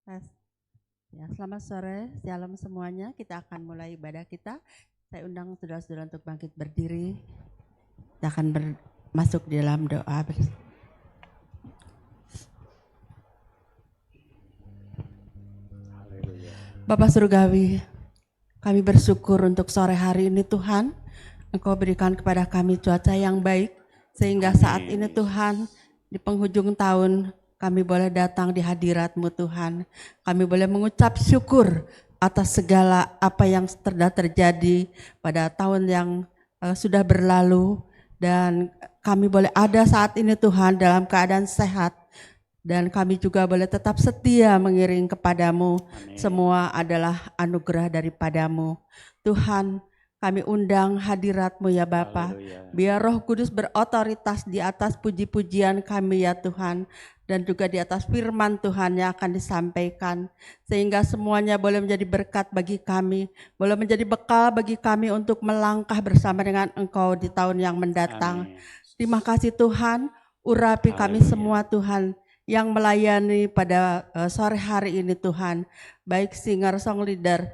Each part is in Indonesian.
Tes. Ya, selamat sore, shalom semuanya. Kita akan mulai ibadah kita. Saya undang saudara-saudara untuk bangkit berdiri. Kita akan masuk di dalam doa. Bapak Surgawi, kami bersyukur untuk sore hari ini Tuhan. Engkau berikan kepada kami cuaca yang baik. Sehingga saat ini Tuhan, di penghujung tahun, kami boleh datang di hadirat-Mu Tuhan. Kami boleh mengucap syukur atas segala apa yang sudah terjadi pada tahun yang sudah berlalu. Dan kami boleh ada saat ini Tuhan dalam keadaan sehat. Dan kami juga boleh tetap setia mengiring kepadamu. Amin. Semua adalah anugerah daripadamu. Tuhan, kami undang hadirat-Mu ya Bapa. Biar Roh Kudus berotoritas di atas puji-pujian kami ya Tuhan. Dan juga di atas firman Tuhan yang akan disampaikan. Sehingga semuanya boleh menjadi berkat bagi kami. Boleh menjadi bekal bagi kami untuk melangkah bersama dengan Engkau di tahun yang mendatang. Amin. Terima kasih Tuhan. Urapi kami semua Tuhan yang melayani pada sore hari ini Tuhan. Baik singer, song leader,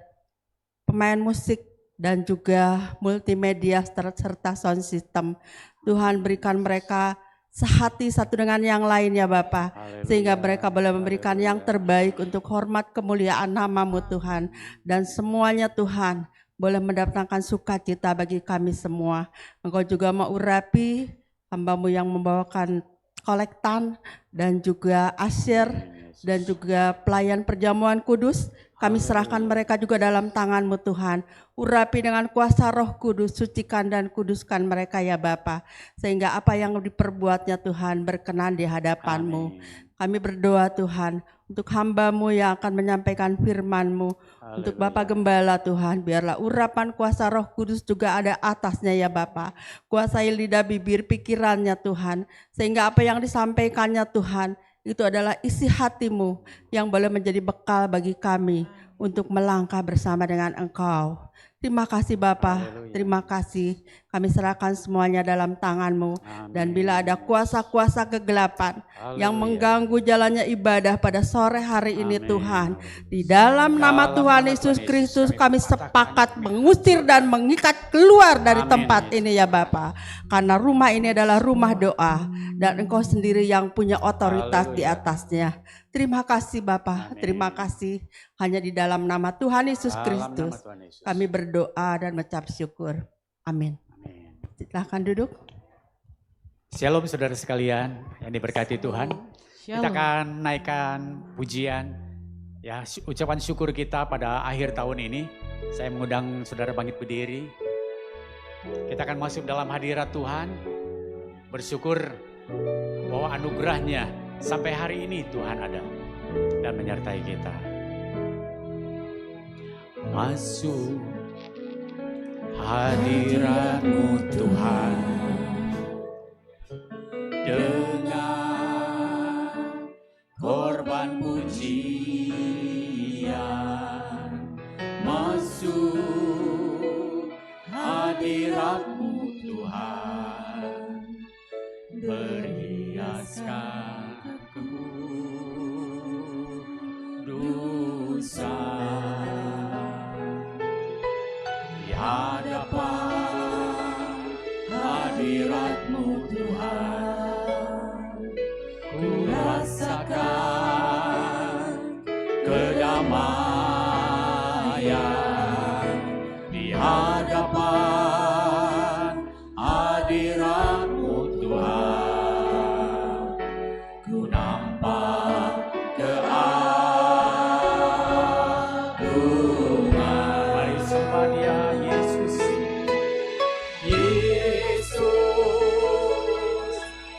pemain musik, dan juga multimedia serta sound system. Tuhan berikan mereka sehati satu dengan yang lain ya Bapa. Sehingga mereka boleh memberikan yang terbaik untuk hormat kemuliaan nama-Mu Tuhan. Dan semuanya Tuhan boleh mendatangkan sukacita bagi kami semua. Engkau juga mau urapi hamba-Mu yang membawakan kolektan dan juga asyir dan juga pelayan perjamuan kudus. Kami serahkan mereka juga dalam tangan-Mu Tuhan. Urapi dengan kuasa Roh Kudus, sucikan dan kuduskan mereka ya Bapa. Sehingga apa yang diperbuatnya Tuhan berkenan di hadapan-Mu. Kami berdoa Tuhan untuk hamba-Mu yang akan menyampaikan firman-Mu. Untuk Bapak Gembala Tuhan, biarlah urapan kuasa Roh Kudus juga ada atasnya ya Bapa. Kuasai lidah bibir pikirannya Tuhan. Sehingga apa yang disampaikannya Tuhan, itu adalah isi hati-Mu yang boleh menjadi bekal bagi kami untuk melangkah bersama dengan Engkau. Terima kasih Bapa, terima kasih. Kami serahkan semuanya dalam tangan-Mu. Dan bila ada kuasa-kuasa kegelapan yang mengganggu jalannya ibadah pada sore hari ini Tuhan, di dalam nama Tuhan Yesus Kristus kami sepakat mengusir dan mengikat keluar dari tempat ini ya Bapa. Karena rumah ini adalah rumah doa dan Engkau sendiri yang punya otoritas di atasnya. Terima kasih Bapa, terima kasih. Hanya di dalam nama Tuhan Yesus Kristus kami berdoa dan mengucap syukur. Amin. Silahkan duduk. Shalom saudara sekalian yang diberkati Tuhan. Shalom. Kita akan naikkan pujian, ya ucapan syukur kita pada akhir tahun ini. Saya mengundang saudara bangkit berdiri. Kita akan masuk dalam hadirat Tuhan, bersyukur bahwa anugerahnya sampai hari ini Tuhan ada dan menyertai kita. Masuk hadirat-Mu Tuhan dengan korban pujian. Masuk hadirat-Mu Tuhan, berhiaskan kekudusan. Di hadapan hadirat-Mu Tuhan, ku rasakan kedamaian. Di hadapan hadirat-Mu Tuhan, ku nampak keagungan. Mari sembah Dia, Yesus. Yesus,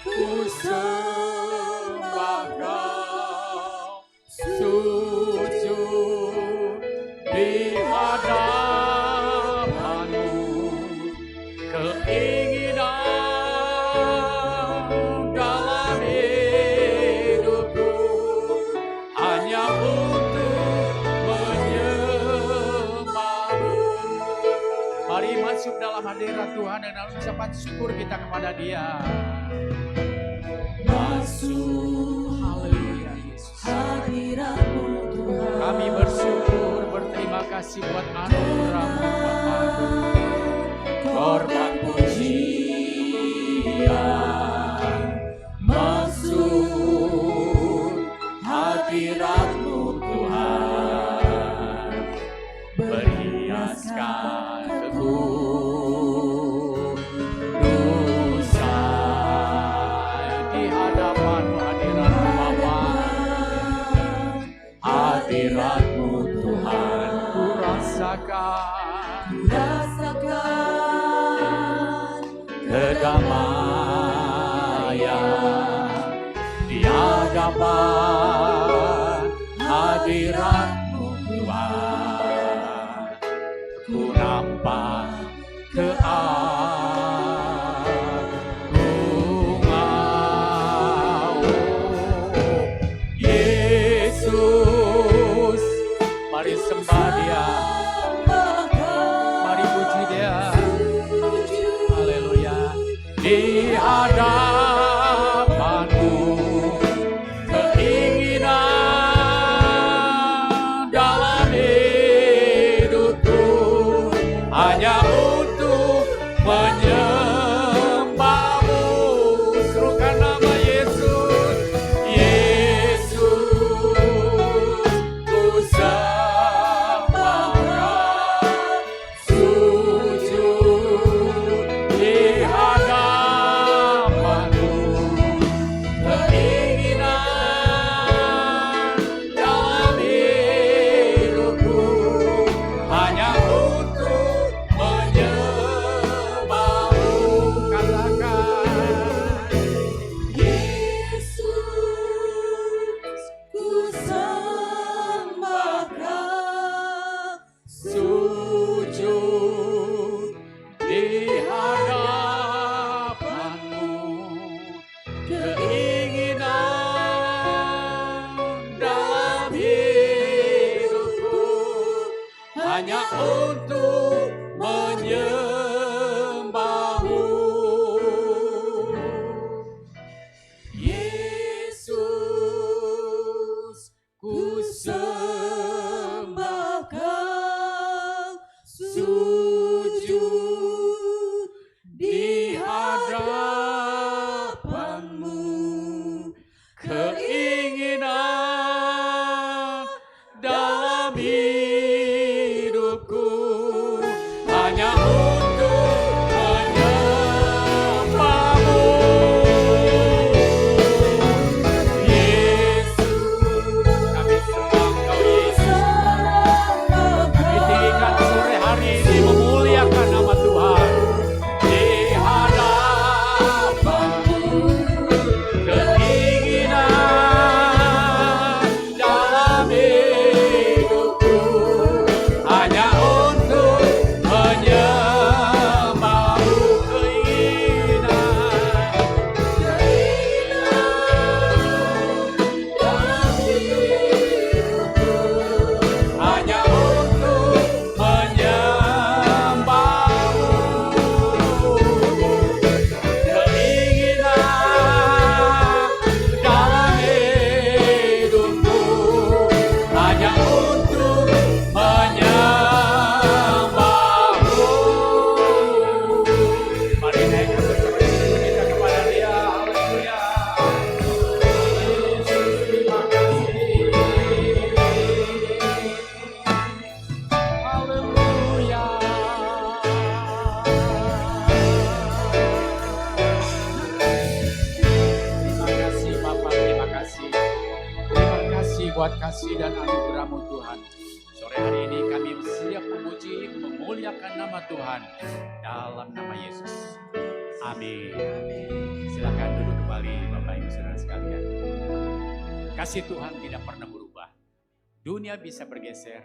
ku sembah Kau, sujud di hadapan-Mu. Keinginan dalam hidupku hanya untuk menyembah-Mu. Mari masuk dalam hadirat Tuhan dan ucapan syukur kita kepada Dia. Masuk, haleluya Yesus. Hadirat-Mu Tuhan. kasih buat anugerah-Mu Bapa. Korban pujian masuk hadirat-Mu Tuhan, berhiaskan kudusai di hadapan-Mu hadirat-Mu Bapa. Hadirat-Mu Tuhan, ku rasakan kedamaian di hadapan hadirat-Mu Tuhan. Ku nampak keagungan-Mu, Yesus. Mari sembah Dia, mari puji Dia. Haleluya. Di hadapan-Mu keinginan dalam hidupku hanya untuk menyembah-Mu. Serukan nama Yesus. Yesus, ku sembahkan, sujud di hadapan-Mu. Keinginan dalam hidupku hanya untuk menyembah-Mu. Katakan, Yesus, ku sembahkan, sujud di hadapan-Mu. Keinginan dalam hidupku hanya untuk menyembah-Mu. Yesus, ku sembahkan, sujud di hadapan-Mu. Keinginan dalam hidupku hanya untuk menyembah-Mu. Yesus, kami sembah Engkau Yesus. Kami tinggikan sore hari ini memuliakan nama Tuhan. Di hadapan-Mu keinginan dalam hidupku hanya untuk menyembah-Mu. Keinginan dalam hidupku hanya untuk menyembah-Mu. Keinginan dalam hidupku hanya untuk menyembah-Mu. Mari naikkan bersama-sama kita kepada Dia. Haleluya. Yesus, terima kasih. Haleluya. Terima kasih Bapa, terima kasih. Terima kasih buat kasih dan anugerah-Mu Tuhan. Sore hari ini kami siap memuji, memuliakan nama Tuhan dalam nama Yesus. Amin. Silakan duduk kembali Bapak Ibu Saudara sekalian. Kasih Tuhan tidak pernah berubah. Dunia bisa bergeser,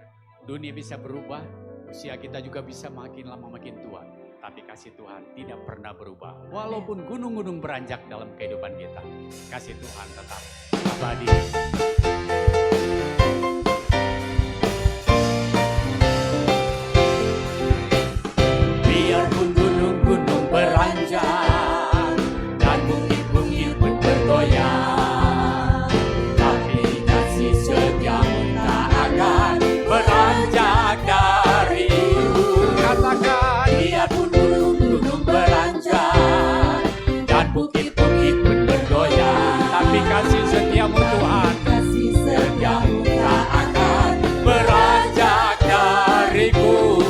dunia bisa berubah, usia kita juga bisa makin lama makin tua. Tapi kasih Tuhan tidak pernah berubah. Walaupun gunung-gunung beranjak dalam kehidupan kita, kasih Tuhan tetap abadi. Biarpun gunung-gunung beranjak dan bukit-bukit pun bergoyang, tapi kasih setiamu tak akan beranjak. setiamu Tuhan, kasih setiamu tak akan beranjak dariku.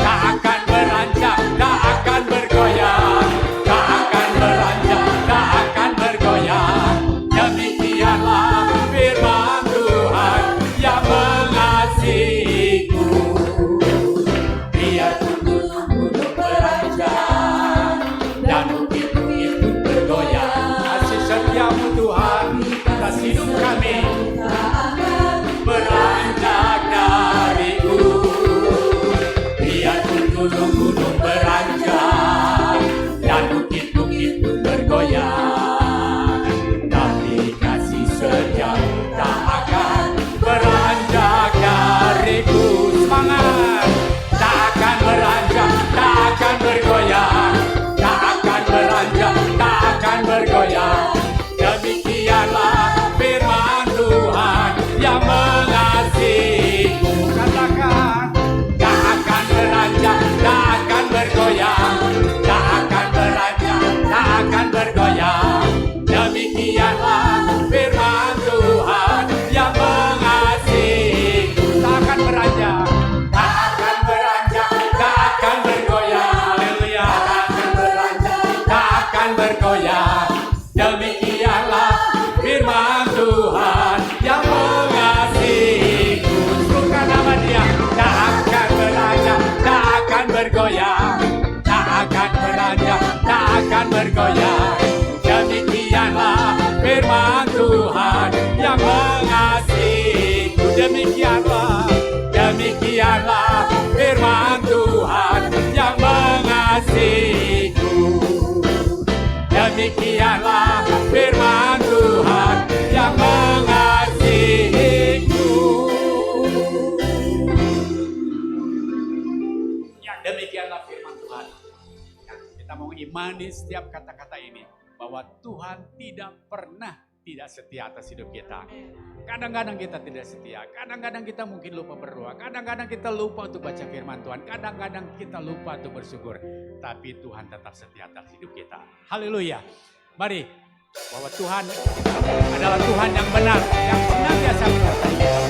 Tak akan beranjak, tak akan bergoyang, tak akan beranjak, tak akan bergoyang. Demikianlah firman Tuhan yang mengasihiku. Biar gunung-gunung beranjak dan bukit-bukit pun bergoyang. Kasih setiamu Tuhan, kasih hidup kami beranjak dariku. Biarpun gunung-gunung beranjak dan bukit-bukit pun bergoyang, tapi kasih setiamu tak akan beranjak dariku. Semangat! Tak akan beranjak, tak akan bergoyang, tak akan beranjak, tak akan bergoyang. Demikianlah firman Tuhan yang mengasihiku. Katakan, tak akan beranjak, tak akan bergoyang, tak akan beranjak, tak akan bergoyang. Demikianlah firman Tuhan yang mengasihiku. Tak akan beranjak, tak akan beranjak, tak akan bergoyang. Haleluya. Tak akan beranjak, tak akan bergoyang. Demikianlah firman Tuhan yang mengasihiku. Suka nama Dia. Tak akan beranjak, tak akan bergoyang, tak akan beranjak, tak akan bergoyang. Demikianlah firman Tuhan yang mengasihiku. Demikianlah, demikianlah firman Tuhan yang mengasihiku. Demikianlah firman Tuhan yang mengasihiku. Ya, demikianlah firman Tuhan. Ya, kita mau imani setiap kata-kata ini, bahwa Tuhan tidak pernah tidak setia atas hidup kita. Kadang-kadang kita tidak setia, kadang-kadang kita mungkin lupa berdoa, kadang-kadang kita lupa untuk baca firman Tuhan, kadang-kadang kita lupa untuk bersyukur. Tapi Tuhan tetap setia atas hidup kita. Haleluya. Mari, bahwa Tuhan adalah Tuhan yang benar, yang senantiasa menyertai kita.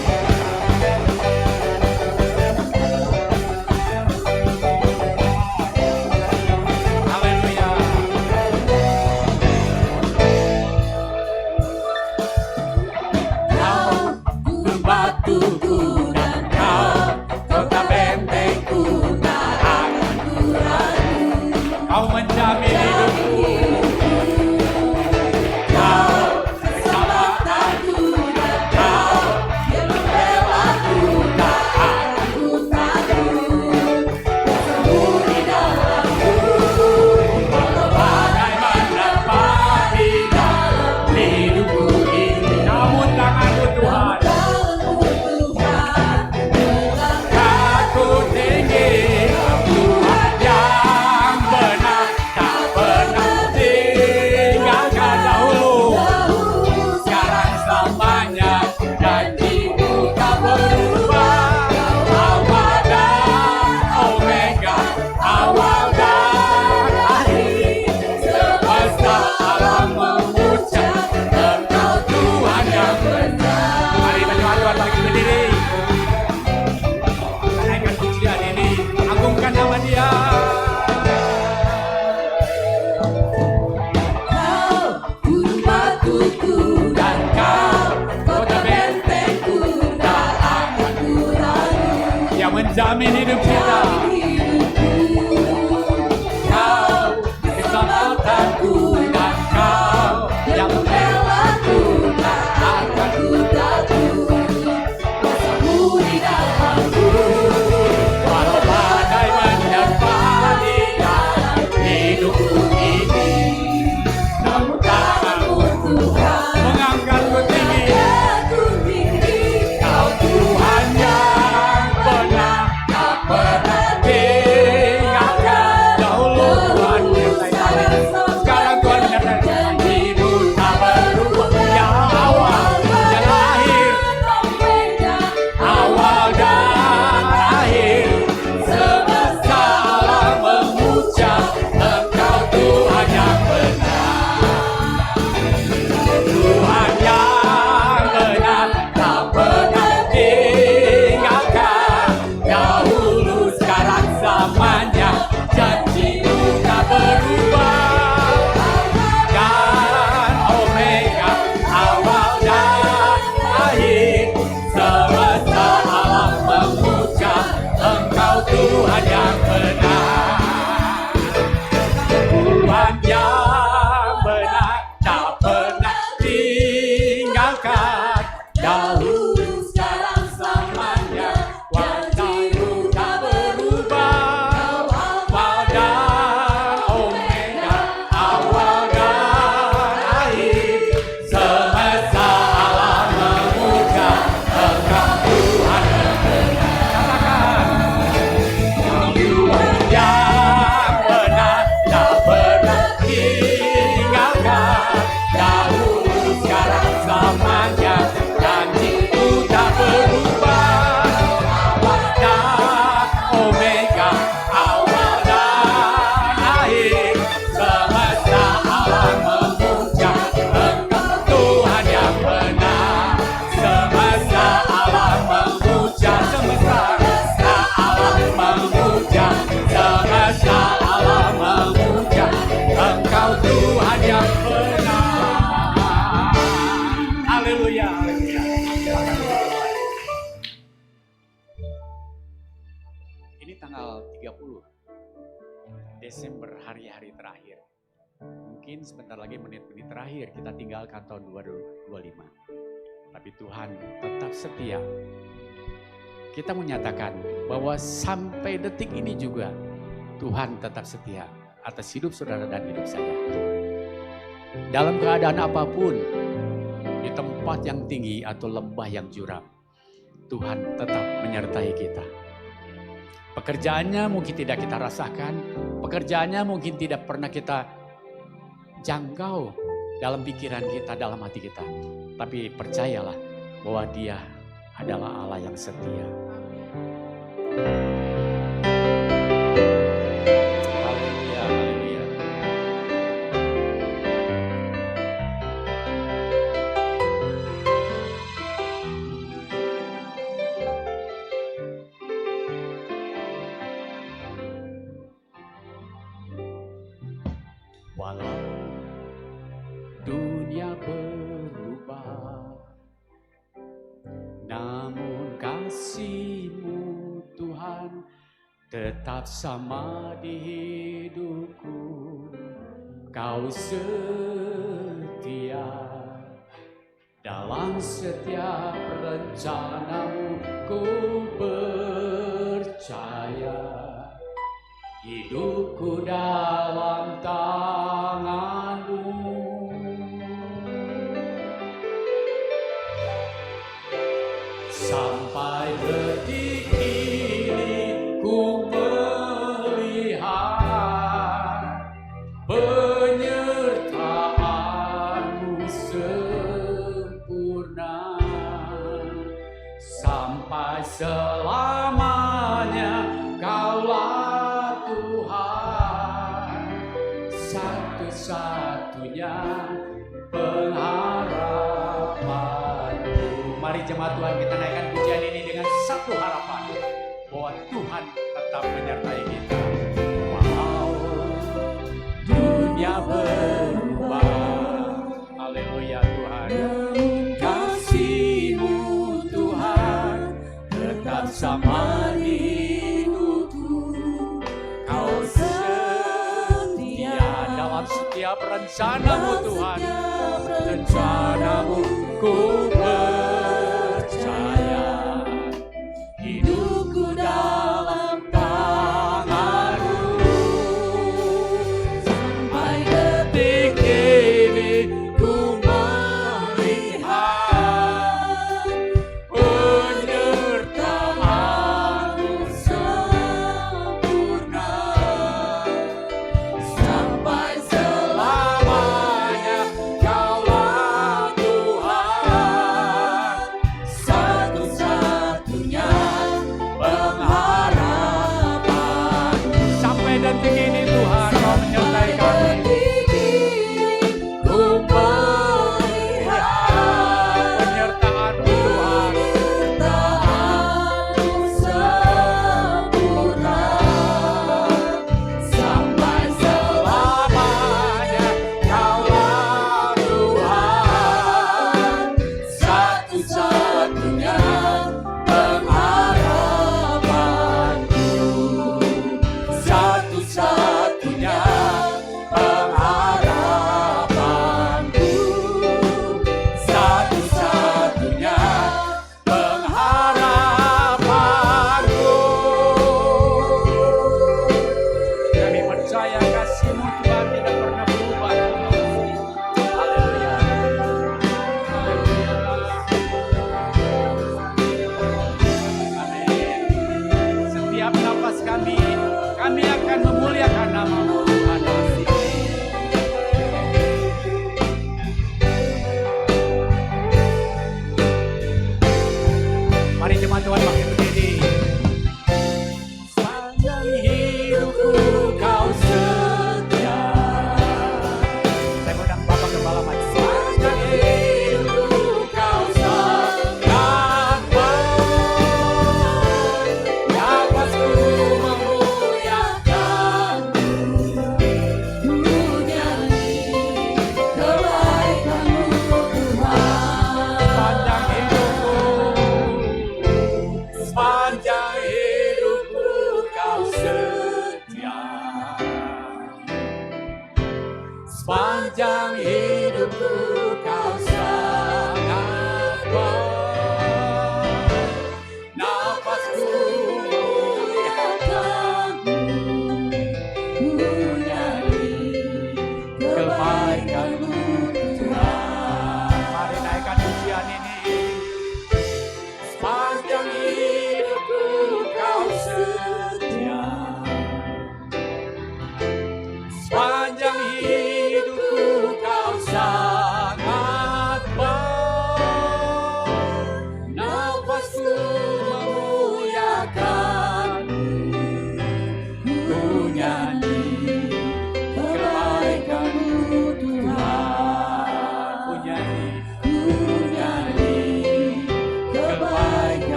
Haleluya. Kau batuku dan kau kota bentengku, tak akan ku ragu. Kau menjamin hidupku. Menjamin hidup kita. Kau keselamatanku dan kau yang membelaku, tak akan ku takut. Bersamamu di dalamku, walau badai menerpa di dalam hidupku ini. Namun tanganmu Tuhan mengangkatku tinggi. Kau Tuhan yang benar, tak pernah ditinggalkan. Dahulu sekarang selamanya, wajahmu tak berubah. Awal dan Omega, awal dan akhir, semesta alam memuja Engkau Tuhan yang benar. Katakan, yang benar tak pernah tinggalkan. Dahulu sekarang selamanya, janji-Mu tak berubah. Awal dan Omega, awal dan akhir, semesta alam memuja Engkau Tuhan yang benar. Semesta alam memuja, semesta alam memuja, semesta alam memuja Engkau Tuhan yang benar. Haleluya, haleluya. Ini tanggal 30 Desember, hari-hari terakhir. Mungkin sebentar lagi menit-menit terakhir kita tinggalkan tahun 2025. Tapi Tuhan tetap setia. Kita menyatakan bahwa sampai detik ini juga Tuhan tetap setia atas hidup saudara dan hidup saya. Dalam keadaan apapun, di tempat yang tinggi atau lembah yang curam, Tuhan tetap menyertai kita. Pekerjaannya mungkin tidak kita rasakan, pekerjaannya mungkin tidak pernah kita jangkau dalam pikiran kita, dalam hati kita. Tapi percayalah bahwa Dia adalah Allah yang setia. Haleluya, haleluya. Walau dunia berubah, namun kasih-Mu Tuhan tetap sama di hidupku. Kau setia dalam setiap rencana-Mu, ku percaya hidupku dalam tangan-Mu. Sampai detik ini ku melihat penyertaan-Mu sempurna. Sampai selamanya Kaulah Tuhan, satu-satunya pengharapanku. Mari jemaat Tuhan, kita naikkan pujian ini dengan satu harapan, bahwa Tuhan tetap menyertai kita. Walau dunia berubah, haleluya Tuhan, kasih-Mu Tuhan tetap sama di hidupku. Kau setia dalam setiap rencana-Mu Tuhan, rencana-Mu ku percaya, hidupku dalam tangan-Mu. Sampai detik ini ku melihat penyertaan-Mu sempurna. Sampai selamanya Kaulah Tuhan,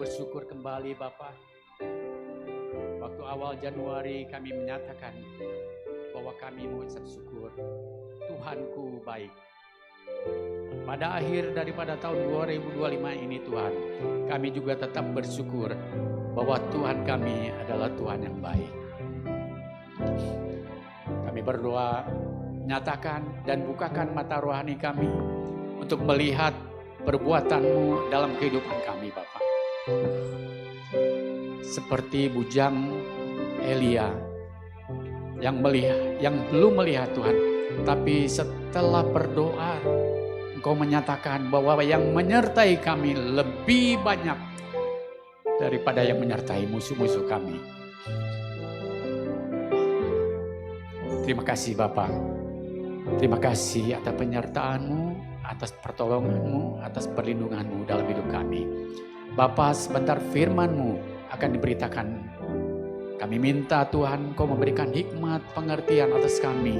bersyukur kembali Bapak. Waktu awal Januari kami menyatakan bahwa kami mengucap syukur, Tuhanku baik. Pada akhir daripada tahun 2025 ini Tuhan, kami juga tetap bersyukur bahwa Tuhan kami adalah Tuhan yang baik. Kami berdoa, nyatakan dan bukakan mata rohani kami untuk melihat perbuatan-Mu dalam kehidupan kami Bapak. Seperti bujang Elia yang belum melihat Tuhan, tapi setelah berdoa Engkau menyatakan bahwa yang menyertai kami lebih banyak daripada yang menyertai musuh-musuh kami. Terima kasih Bapak. Terima kasih atas penyertaan-Mu, atas pertolongan-Mu, atas perlindungan-Mu dalam hidup kami. Bapak, sebentar firman-Mu akan diberitakan. Kami minta Tuhan Kau memberikan hikmat pengertian atas kami,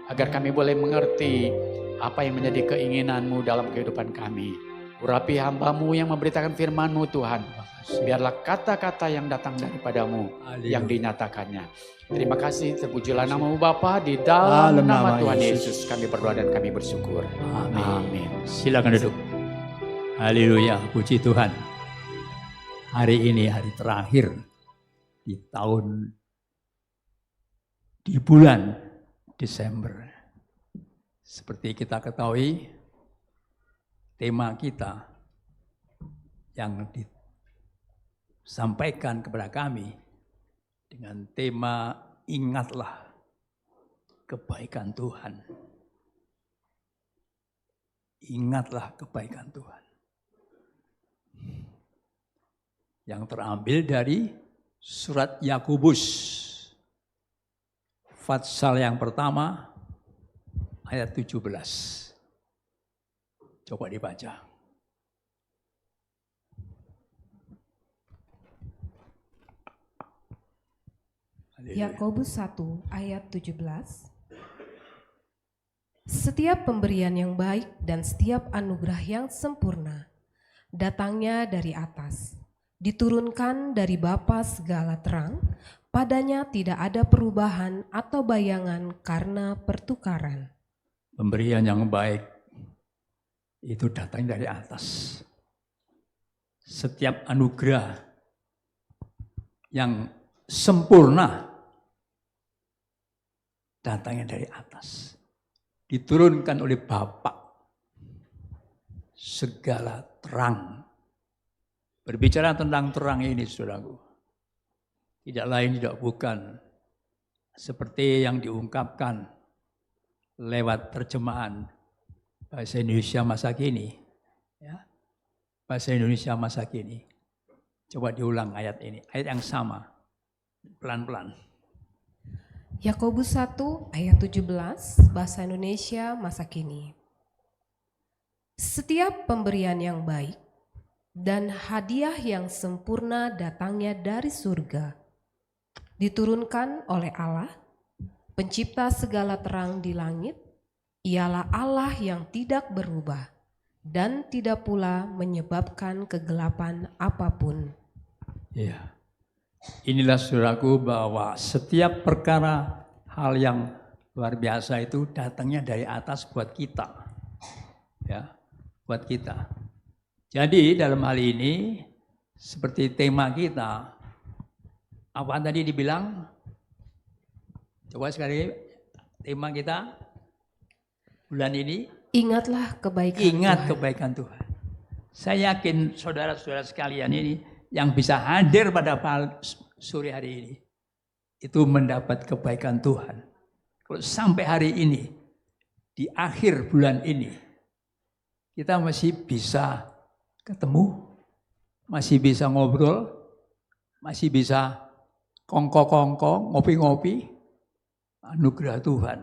agar kami boleh mengerti apa yang menjadi keinginan-Mu dalam kehidupan kami. Urapi hamba-Mu yang memberitakan firman-Mu Tuhan. Biarlah kata-kata yang datang daripada-Mu yang dinyatakannya. Terima kasih, terpujilah nama-Mu Bapa, di dalam nama Tuhan Yesus kami berdoa dan kami bersyukur. Amin. Silakan duduk. Haleluya, puji Tuhan. Hari ini hari terakhir di bulan Desember. Seperti kita ketahui, tema kita yang disampaikan kepada kami dengan tema ingatlah kebaikan Tuhan. Ingatlah kebaikan Tuhan. Yang terambil dari surat Yakobus, pasal yang pertama, ayat 17. Coba dibaca. Yakobus 1 ayat 17. Setiap pemberian yang baik dan setiap anugerah yang sempurna datangnya dari atas, diturunkan dari Bapa segala terang, padanya tidak ada perubahan atau bayangan karena pertukaran. Pemberian yang baik itu datang dari atas. Setiap anugerah yang sempurna datangnya dari atas. Diturunkan oleh Bapa segala terang. Berbicara tentang terang ini, saudaraku, tidak lain tidak bukan seperti yang diungkapkan lewat terjemahan bahasa Indonesia masa kini. Ya. Bahasa Indonesia masa kini. Coba diulang ayat ini, ayat yang sama, pelan-pelan. Yakobus 1 ayat 17 bahasa Indonesia masa kini. Setiap pemberian yang baik dan hadiah yang sempurna datangnya dari surga, diturunkan oleh Allah, pencipta segala terang di langit. Ialah Allah yang tidak berubah dan tidak pula menyebabkan kegelapan apapun. Ya. Inilah saudaraku bahwa setiap perkara hal yang luar biasa itu datangnya dari atas buat kita. Ya, buat kita. Jadi dalam hal ini seperti tema kita, apa tadi dibilang? Coba sekali tema kita bulan ini. Ingatlah kebaikan Ingat Tuhan. kebaikan Tuhan. Saya yakin saudara-saudara sekalian ini yang bisa hadir pada sore hari ini itu mendapat kebaikan Tuhan. Kalau sampai hari ini, di akhir bulan ini, kita masih bisa ketemu, masih bisa ngobrol, masih bisa kongko-kongko, ngopi-ngopi, anugerah Tuhan.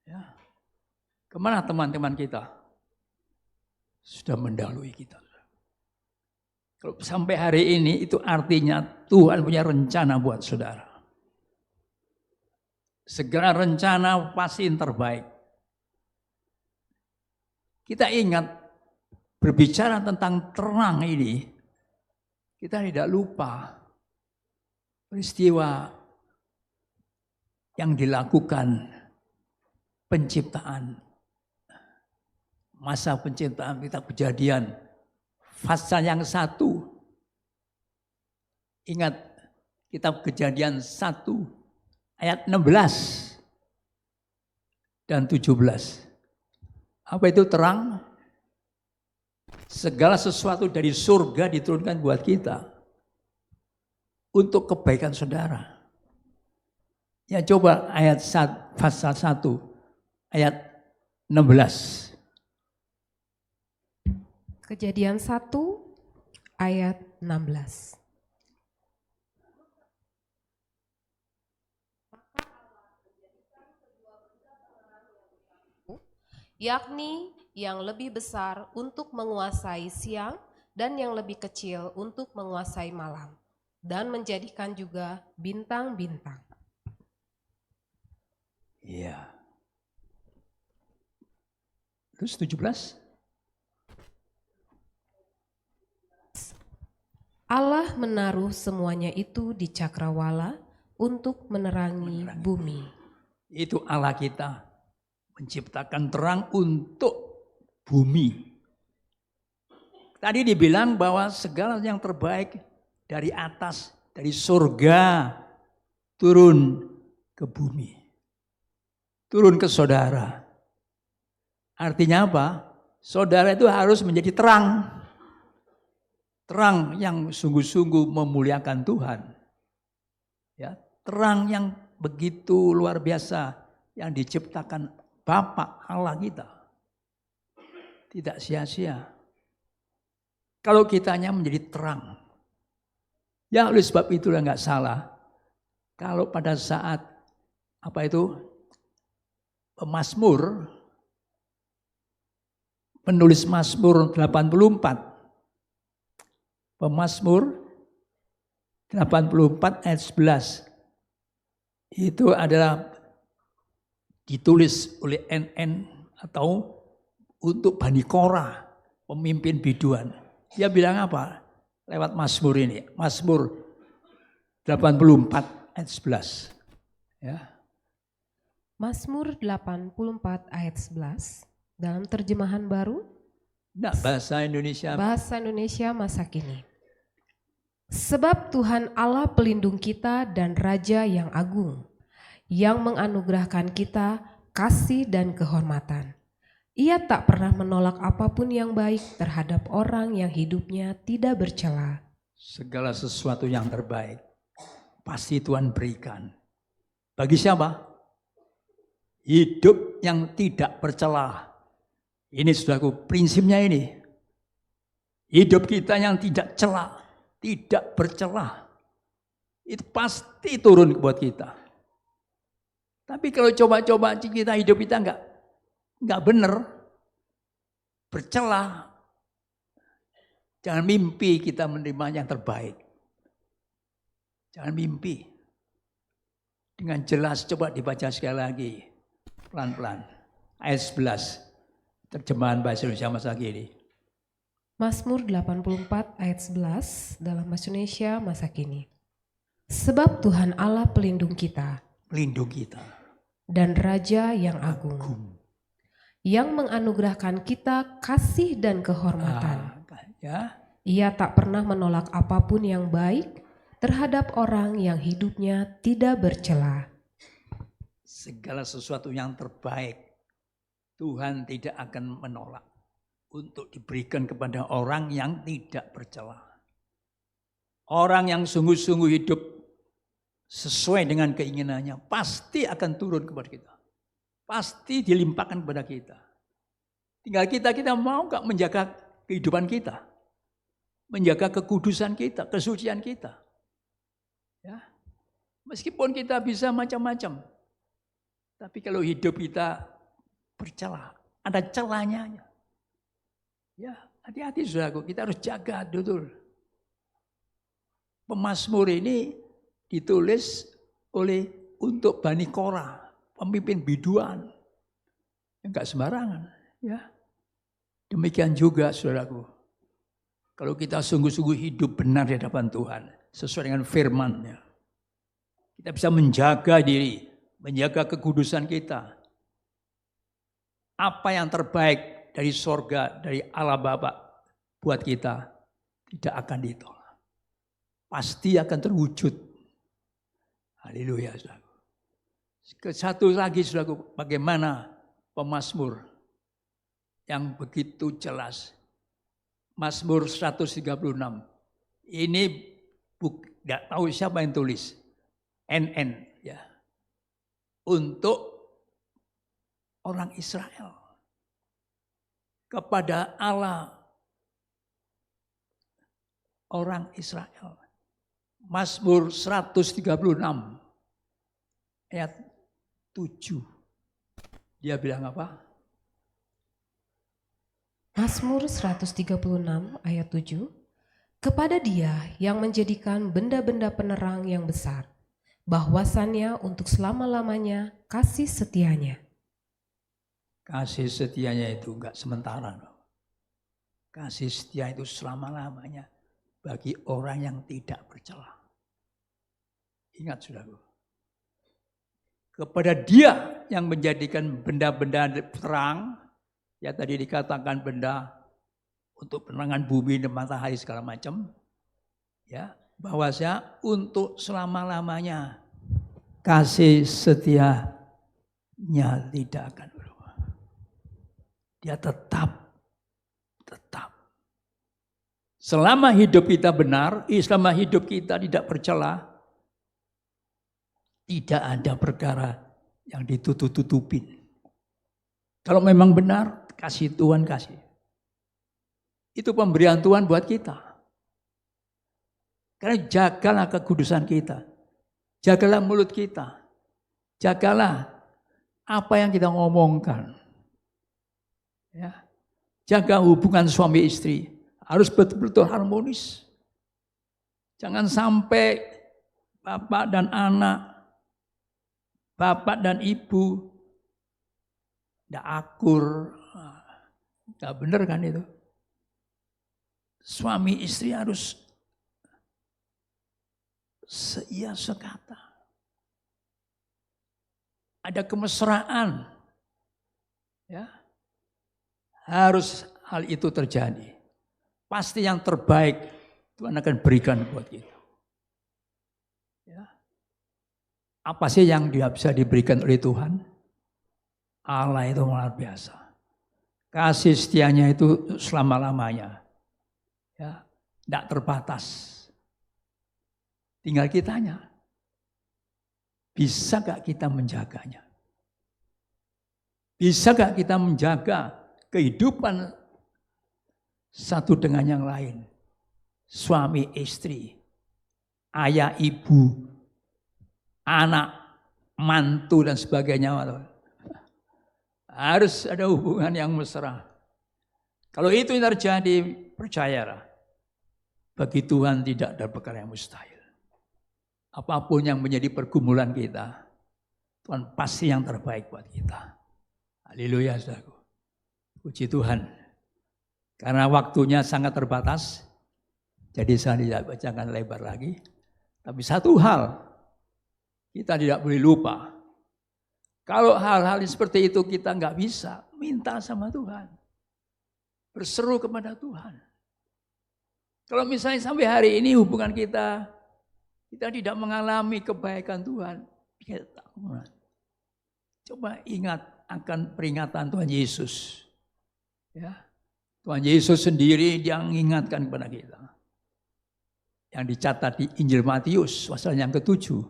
Ya. Kemana teman-teman kita? Sudah mendahului kita. Kalau sampai hari ini itu artinya Tuhan punya rencana buat saudara. Segala rencana pasti yang terbaik. Kita ingat berbicara tentang terang ini, kita tidak lupa peristiwa yang dilakukan penciptaan. Masa penciptaan kita Kejadian pasal yang 1. Ingat kitab Kejadian 1 ayat 16 dan 17. Apa itu terang? Segala sesuatu dari surga diturunkan buat kita untuk kebaikan saudara. Ya coba ayat pasal 1 ayat 16. Kejadian 1 ayat 16. Yakni yang lebih besar untuk menguasai siang dan yang lebih kecil untuk menguasai malam, dan menjadikan juga bintang-bintang. Iya. Terus 17. Allah menaruh semuanya itu di cakrawala untuk menerangi bumi. Itu Allah kita menciptakan terang untuk bumi. Tadi dibilang bahwa segala yang terbaik dari atas, dari surga turun ke bumi. Turun ke saudara. Artinya apa? Saudara itu harus menjadi terang. Terang yang sungguh-sungguh memuliakan Tuhan. Ya, terang yang begitu luar biasa yang diciptakan Bapa Allah kita. Tidak sia-sia. Kalau kitanya menjadi terang. Ya oleh sebab itulah nggak salah. Kalau pada saat pemazmur, penulis Mazmur 84. Pemazmur 84 ayat 11. Itu adalah ditulis oleh NN atau untuk Bani Korah, pemimpin biduan. Dia bilang apa? Lewat Mazmur ini, Mazmur 84 ayat 11. Ya. Mazmur 84 ayat 11 dalam terjemahan baru. Nah, bahasa Indonesia. Bahasa Indonesia masa kini. Sebab Tuhan Allah pelindung kita dan Raja yang agung, yang menganugerahkan kita kasih dan kehormatan. Ia tak pernah menolak apapun yang baik terhadap orang yang hidupnya tidak bercela. Segala sesuatu yang terbaik pasti Tuhan berikan. Bagi siapa? Hidup yang tidak bercela. Ini saudaraku, prinsipnya ini. Hidup kita yang tidak cela, tidak bercela. Itu pasti turun buat kita. Tapi kalau coba-coba kita hidup kita enggak benar, bercela, jangan mimpi kita menerima yang terbaik. Jangan mimpi. Dengan jelas coba dibaca sekali lagi, pelan-pelan. Ayat 11. Terjemahan bahasa Indonesia masa kini. Mazmur 84 ayat 11 dalam bahasa Indonesia masa kini. Sebab Tuhan Allah pelindung kita. Pelindung kita. Dan Raja yang agung. Yang menganugerahkan kita kasih dan kehormatan. Ya. Ia tak pernah menolak apapun yang baik terhadap orang yang hidupnya tidak bercela. Segala sesuatu yang terbaik Tuhan tidak akan menolak untuk diberikan kepada orang yang tidak bercela. Orang yang sungguh-sungguh hidup sesuai dengan keinginannya pasti akan turun kepada kita. Pasti dilimpahkan kepada kita. Tinggal kita mau gak menjaga kehidupan kita. Menjaga kekudusan kita, kesucian kita. Ya. Meskipun kita bisa macam-macam. Tapi kalau hidup kita bercela, ada celanya. Ya, hati-hati saudaraku, kita harus jaga betul. Pemazmur ini ditulis untuk Bani Korah, pemimpin biduan. Enggak sembarangan, ya. Demikian juga saudaraku. Kalau kita sungguh-sungguh hidup benar di hadapan Tuhan, sesuai dengan firman-Nya. Kita bisa menjaga diri, menjaga kekudusan kita. Apa yang terbaik dari sorga, dari Allah Bapa buat kita, tidak akan ditolak. Pasti akan terwujud. Haleluya, saudaraku. Satu lagi, saudaraku, bagaimana pemazmur yang begitu jelas. Mazmur 136. Ini tidak tahu siapa yang tulis. NN ya. Untuk orang Israel. Kepada Allah orang Israel. Mazmur 136 ayat 7. Dia bilang apa? Mazmur 136 ayat 7. Kepada Dia yang menjadikan benda-benda penerang yang besar, bahwasannya untuk selama-lamanya kasih setianya. Kasih setianya itu enggak sementara. Kasih setia itu selama-lamanya bagi orang yang tidak bercela. Ingat, saudaraku. Kepada Dia yang menjadikan benda-benda terang, ya tadi dikatakan benda untuk penerangan bumi dan matahari segala macam, ya, bahwasanya untuk selama-lamanya kasih setianya tidak akan berubah. Dia tetap. Selama hidup kita benar, selama hidup kita tidak bercela, tidak ada perkara yang ditutup-tutupin. Kalau memang benar, kasih Tuhan kasih. Itu pemberian Tuhan buat kita. Karena jagalah kekudusan kita. Jagalah mulut kita. Jagalah apa yang kita ngomongkan. Ya. Jaga hubungan suami istri. Harus betul-betul harmonis. Jangan sampai bapak dan anak, bapak dan ibu tidak akur. Tidak benar kan itu. Suami istri harus seia sekata. Ada kemesraan. Ya. Harus hal itu terjadi. Pasti yang terbaik Tuhan akan berikan buat kita. Ya. Apa sih yang dia bisa diberikan oleh Tuhan? Allah itu luar biasa. Kasih setianya itu selama-lamanya. Ya, tidak terbatas. Tinggal kitanya. Bisa gak kita menjaganya? Bisa gak kita menjaga kehidupan satu dengan yang lain? Suami istri, ayah ibu, anak, mantu dan sebagainya. Harus ada hubungan yang mesra. Kalau itu yang terjadi, percayalah, bagi Tuhan tidak ada perkara yang mustahil. Apapun yang menjadi pergumulan kita, Tuhan pasti yang terbaik buat kita. Haleluya, saudaraku. Puji Tuhan. Karena waktunya sangat terbatas, jadi saya tidak bacakan lebar lagi. Tapi satu hal, kita tidak boleh lupa. Kalau hal-hal seperti itu kita nggak bisa, minta sama Tuhan. Berseru kepada Tuhan. Kalau misalnya sampai hari ini hubungan kita tidak mengalami kebaikan Tuhan, coba ingat akan peringatan Tuhan Yesus. Ya, Tuhan Yesus sendiri yang mengingatkan kepada kita. Yang dicatat di Injil Matius, pasal yang ke-7,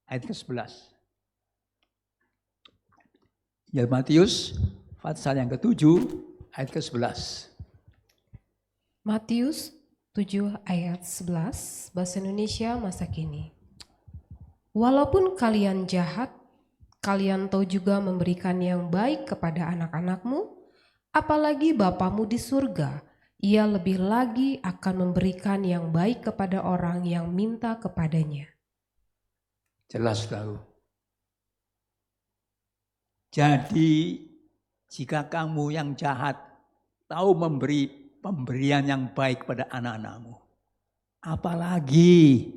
ayat ke-11. Injil Matius, pasal yang ke-7, ayat ke-11. Matius 7 ayat 11, bahasa Indonesia masa kini. Walaupun kalian jahat, kalian tahu juga memberikan yang baik kepada anak-anakmu, apalagi Bapamu di surga, Ia lebih lagi akan memberikan yang baik kepada orang yang minta kepadanya. Jelas tahu. Jadi jika kamu yang jahat tahu memberi pemberian yang baik pada anak-anakmu. Apalagi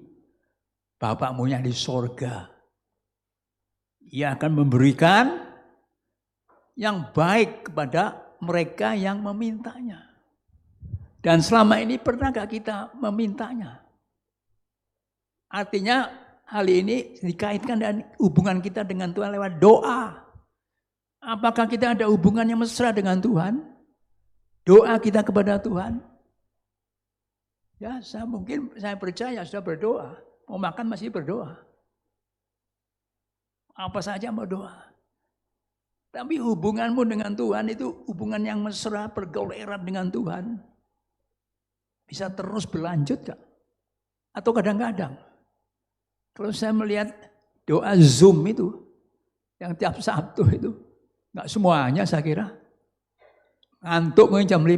Bapakmu yang di sorga. Ia akan memberikan yang baik kepada mereka yang memintanya. Dan selama ini pernah gak kita memintanya? Artinya hal ini dikaitkan dengan hubungan kita dengan Tuhan lewat doa. Apakah kita ada hubungan yang mesra dengan Tuhan? Doa kita kepada Tuhan? Ya, saya percaya sudah berdoa. Mau makan masih berdoa. Apa saja mau doa. Tapi hubunganmu dengan Tuhan itu hubungan yang mesra, bergaul erat dengan Tuhan. Bisa terus berlanjut gak? Atau kadang-kadang. Kalau saya melihat doa Zoom itu, yang tiap Sabtu itu, gak semuanya saya kira. Ngantuk mungkin jam 5.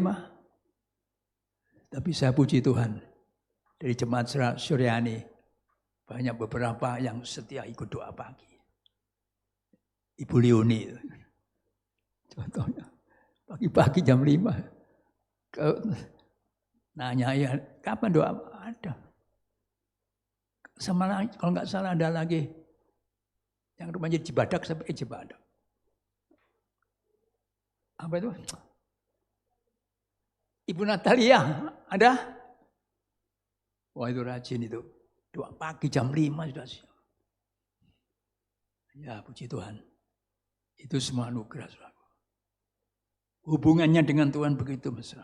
Tapi saya puji Tuhan. Dari jemaat Suryani, banyak beberapa yang setia ikut doa pagi. Ibu Leoni, contohnya, pagi-pagi jam 5. Nanya ya, kapan doa? Ada. Sama kalau nggak salah ada lagi yang rumahnya Cibadak sampai Cibadak. Apa itu? Ibu Natalia, ada? Wah itu rajin itu. Doa pagi jam 5 sudah siap. Ya puji Tuhan. Itu semua anugerah. Hubungannya dengan Tuhan begitu mesra.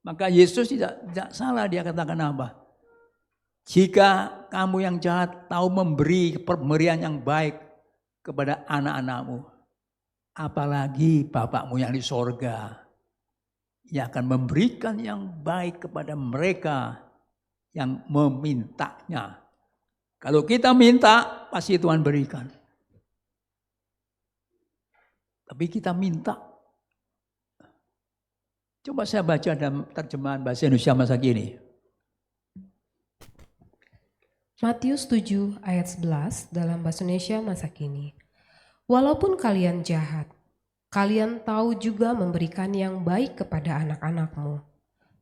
Maka Yesus tidak salah dia katakan apa? Jika kamu yang jahat tahu memberi pemberian yang baik kepada anak-anakmu. Apalagi Bapakmu yang di sorga. Yang akan memberikan yang baik kepada mereka yang memintanya. Kalau kita minta, pasti Tuhan berikan. Tapi kita minta. Coba saya baca dalam terjemahan bahasa Indonesia masa kini. Matius 7 ayat 11 dalam bahasa Indonesia masa kini. Walaupun kalian jahat, kalian tahu juga memberikan yang baik kepada anak-anakmu.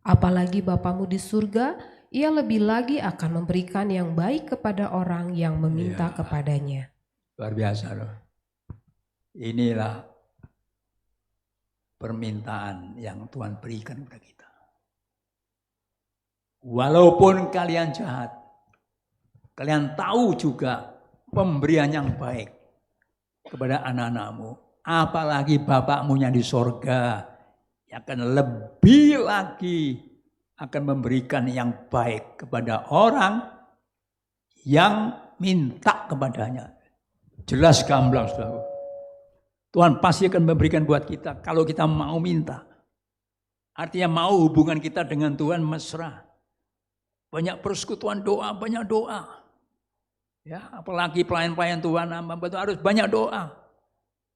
Apalagi Bapamu di surga, ia lebih lagi akan memberikan yang baik kepada orang yang meminta kepadanya. Luar biasa loh. Inilah permintaan yang Tuhan berikan kepada kita. Walaupun kalian jahat, kalian tahu juga pemberian yang baik kepada anak-anakmu. Apalagi Bapakmu yang di sorga yang akan lebih lagi akan memberikan yang baik kepada orang yang minta kepadanya. Jelas gamblang saudara. Tuhan pasti akan memberikan buat kita kalau kita mau minta. Artinya mau hubungan kita dengan Tuhan mesra. Banyak persekutuan doa, banyak doa. Ya, apalagi pelayan-pelayan Tuhan itu harus banyak doa.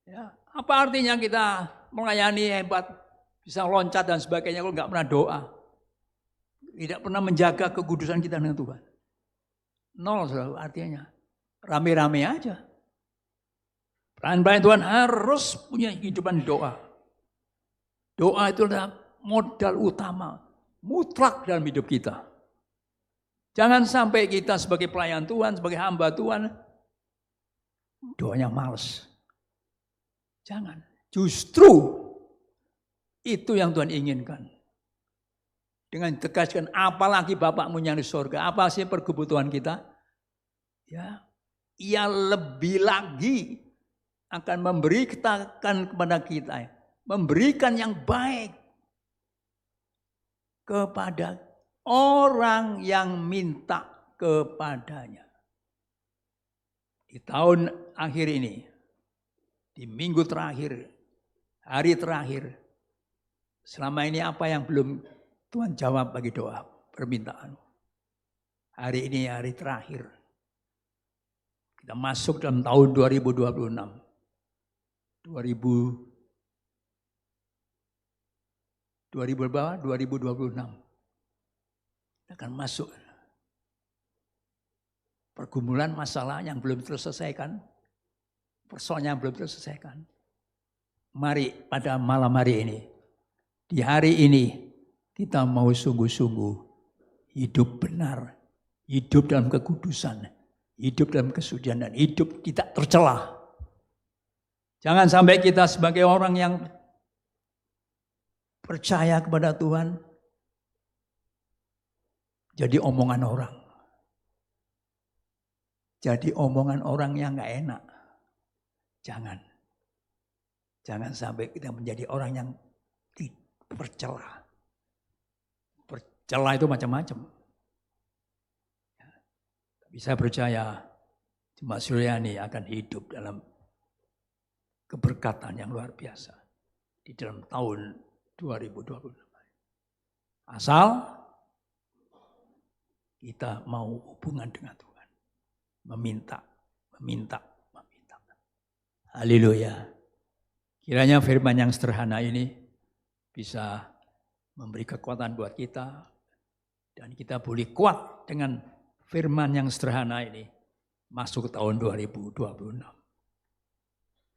Ya, apa artinya kita melayani hebat, bisa loncat dan sebagainya kalau nggak pernah doa? Tidak pernah menjaga kekudusan kita dengan Tuhan. Nol selalu artinya. Rame-rame aja. Pelayan-pelayan Tuhan harus punya kehidupan doa. Doa itu adalah modal utama, mutlak dalam hidup kita. Jangan sampai kita sebagai pelayan Tuhan, sebagai hamba Tuhan, doanya males. Jangan. Justru itu yang Tuhan inginkan. Dengan tegaskan, apalagi Bapakmu yang di surga, apa sih kebutuhan kita? Ya, ia lebih lagi akan memberikan kepada kita, memberikan yang baik kepada orang yang minta kepadanya. Di tahun akhir ini, di minggu terakhir, hari terakhir, selama ini apa yang belum Tuhan jawab bagi doa, permintaan. Hari ini hari terakhir. Kita masuk dalam tahun 2026. 2026. Kita akan masuk. Pergumulan masalah yang belum terselesaikan. Persoalan yang belum terselesaikan. Mari pada malam hari ini. Di hari ini. kita mau sungguh-sungguh hidup benar, hidup dalam kekudusan, hidup dalam kesucian, dan hidup tidak tercela. Jangan sampai kita sebagai orang yang percaya kepada Tuhan jadi omongan orang. Jadi omongan orang yang gak enak. Jangan. Jangan sampai kita menjadi orang yang tercela. Percela itu macam-macam. Tapi saya percaya Jemaat Suryani akan hidup dalam keberkatan yang luar biasa di dalam tahun 2025. Asal kita mau hubungan dengan Tuhan. Meminta. Haleluya. Kiranya firman yang sederhana ini bisa memberi kekuatan buat kita. Dan kita boleh kuat dengan firman yang sederhana ini. Masuk ke tahun 2026.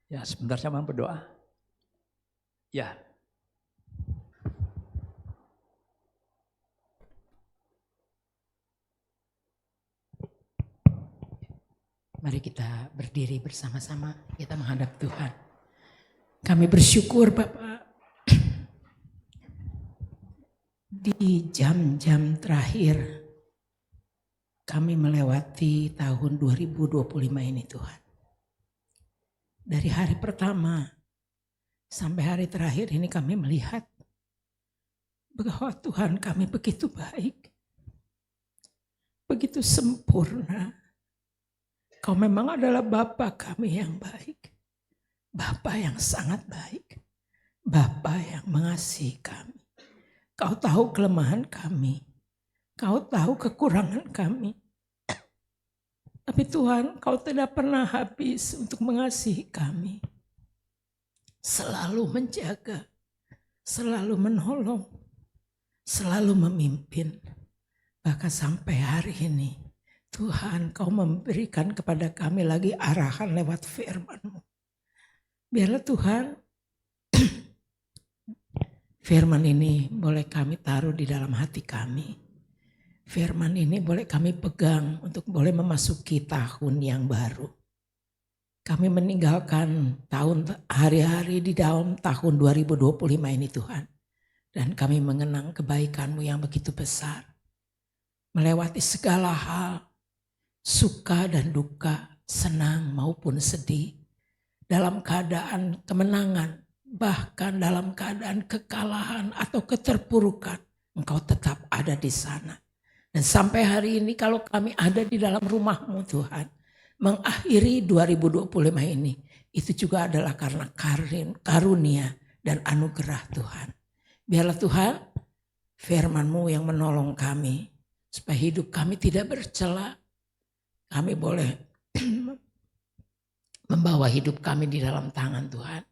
Ya, sebentar sama berdoa. Ya. Mari kita berdiri bersama-sama, kita menghadap Tuhan. Kami bersyukur Bapak, di jam-jam terakhir kami melewati tahun 2025 ini Tuhan. Dari hari pertama sampai hari terakhir ini kami melihat bahwa Tuhan kami begitu baik, begitu sempurna. Kau memang adalah Bapa kami yang baik. Bapa yang sangat baik. Bapa yang mengasihi kami. Kau tahu kelemahan kami. Kau tahu kekurangan kami. Tapi Tuhan, Kau tidak pernah habis untuk mengasihi kami. Selalu menjaga. Selalu menolong. Selalu memimpin. Bahkan sampai hari ini. Tuhan, Kau memberikan kepada kami lagi arahan lewat firman-Mu. Biarlah Tuhan, firman ini boleh kami taruh di dalam hati kami. Firman ini boleh kami pegang untuk boleh memasuki tahun yang baru. Kami meninggalkan hari-hari di dalam tahun 2025 ini Tuhan. Dan kami mengenang kebaikan-Mu yang begitu besar. Melewati segala hal. Suka dan duka, senang maupun sedih, dalam keadaan kemenangan, bahkan dalam keadaan kekalahan atau keterpurukan, Engkau tetap ada di sana. Dan sampai hari ini kalau kami ada di dalam rumah-Mu Tuhan, mengakhiri 2025 ini, itu juga adalah karena karunia dan anugerah Tuhan. Biarlah Tuhan, firman-Mu yang menolong kami, supaya hidup kami tidak bercela. Kami boleh membawa hidup kami di dalam tangan Tuhan.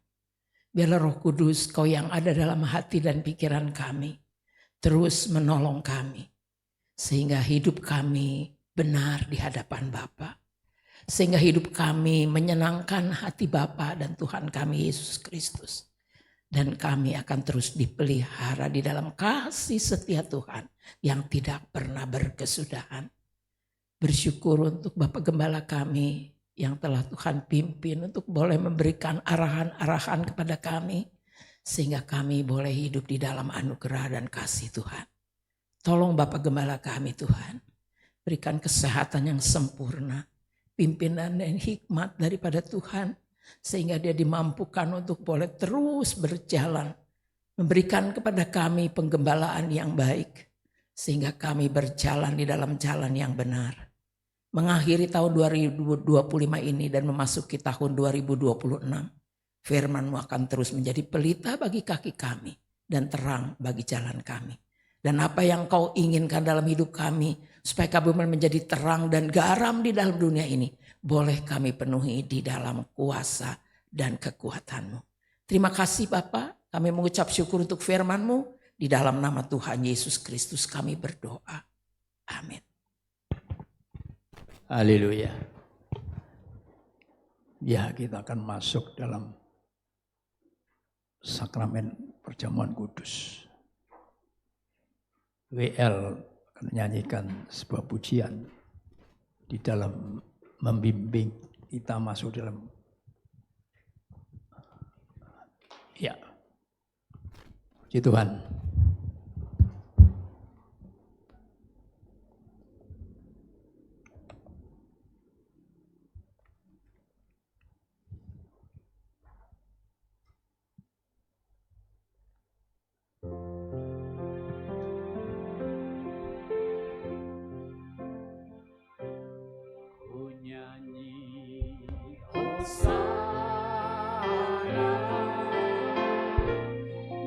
Biarlah Roh Kudus Kau yang ada dalam hati dan pikiran kami terus menolong kami. Sehingga hidup kami benar di hadapan Bapa. Sehingga hidup kami menyenangkan hati Bapa dan Tuhan kami Yesus Kristus. Dan kami akan terus dipelihara di dalam kasih setia Tuhan yang tidak pernah berkesudahan. Bersyukur untuk Bapak Gembala kami yang telah Tuhan pimpin untuk boleh memberikan arahan-arahan kepada kami. Sehingga kami boleh hidup di dalam anugerah dan kasih Tuhan. Tolong Bapak Gembala kami Tuhan. Berikan kesehatan yang sempurna. Pimpinan dan hikmat daripada Tuhan. Sehingga dia dimampukan untuk boleh terus berjalan. Memberikan kepada kami penggembalaan yang baik. Sehingga kami berjalan di dalam jalan yang benar. Mengakhiri tahun 2025 ini dan memasuki tahun 2026. Firman-Mu akan terus menjadi pelita bagi kaki kami. Dan terang bagi jalan kami. Dan apa yang Kau inginkan dalam hidup kami. Supaya kami menjadi terang dan garam di dalam dunia ini. Boleh kami penuhi di dalam kuasa dan kekuatan-Mu. Terima kasih Bapak. Kami mengucap syukur untuk firman-Mu. Di dalam nama Tuhan Yesus Kristus kami berdoa. Amin. Haleluya. Ya, kita akan masuk dalam sakramen perjamuan kudus. WL akan menyanyikan sebuah pujian di dalam membimbing kita masuk dalam. Ya, puji Tuhan. Ku nyanyi Hosana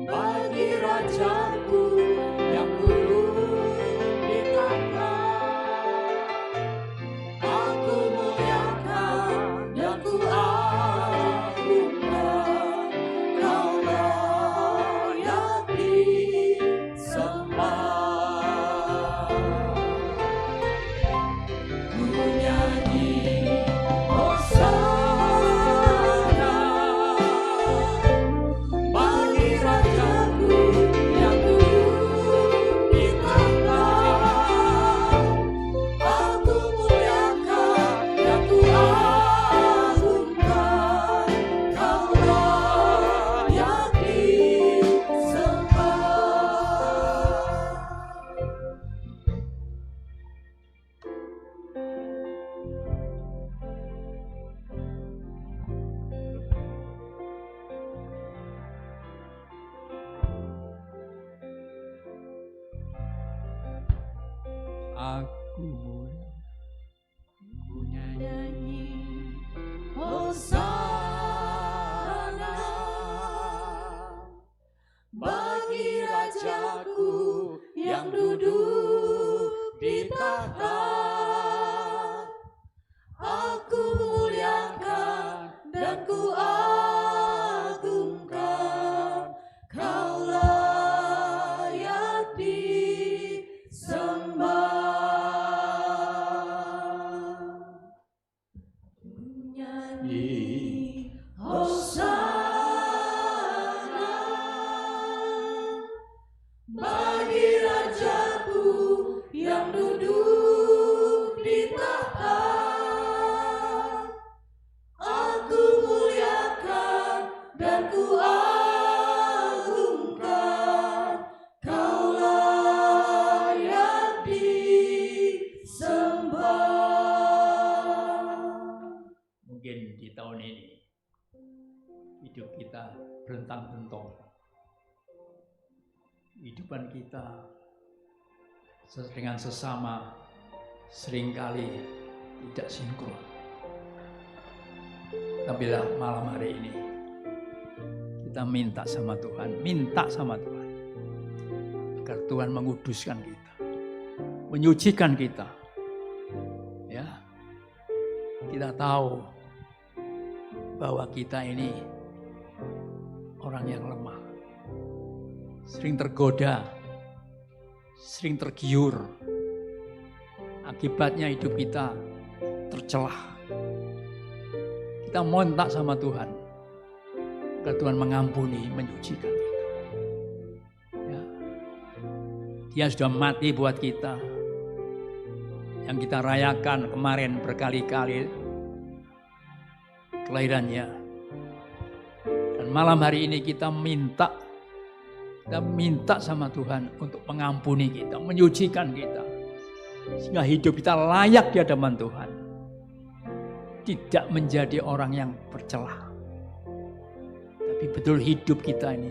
bagi Rajaku yang duduk di tahta. Aku muliakan dan ku agungkan, Kau layak disembah. Ku nyanyi Hosana bagi Rajaku yang duduk di tahta. Aku muliakan dan ku agungkan, Kau layak disembah. Aku Ku nyanyi Hosana bagi Rajaku yang duduk di tahta. Aku muliakan dan ku agungkan, Kau layak disembah. Nyanyi Hosana bagi Rajaku yang duduk di tahta. Aku muliakan dan ku agungkan, Kau layak disembah. mungkin di tahun ini hidup kita berentang-bentong. Kehidupan kita dengan sesama seringkali tidak sinkron. Tapi malam hari ini kita minta sama Tuhan agar Tuhan menguduskan kita, menyucikan kita. Ya, kita tahu bahwa kita ini orang yang lemah, sering tergoda, sering tergiur. Akibatnya hidup kita tercelah. Kita minta sama Tuhan agar Tuhan mengampuni, menyucikan kita. Ya. Dia sudah mati buat kita. Yang kita rayakan kemarin berkali-kali kelahirannya. Dan malam hari ini kita minta sama Tuhan untuk mengampuni kita, menyucikan kita. Sehingga hidup kita layak di hadapan Tuhan. Tidak menjadi orang yang bercelah. Tapi betul hidup kita ini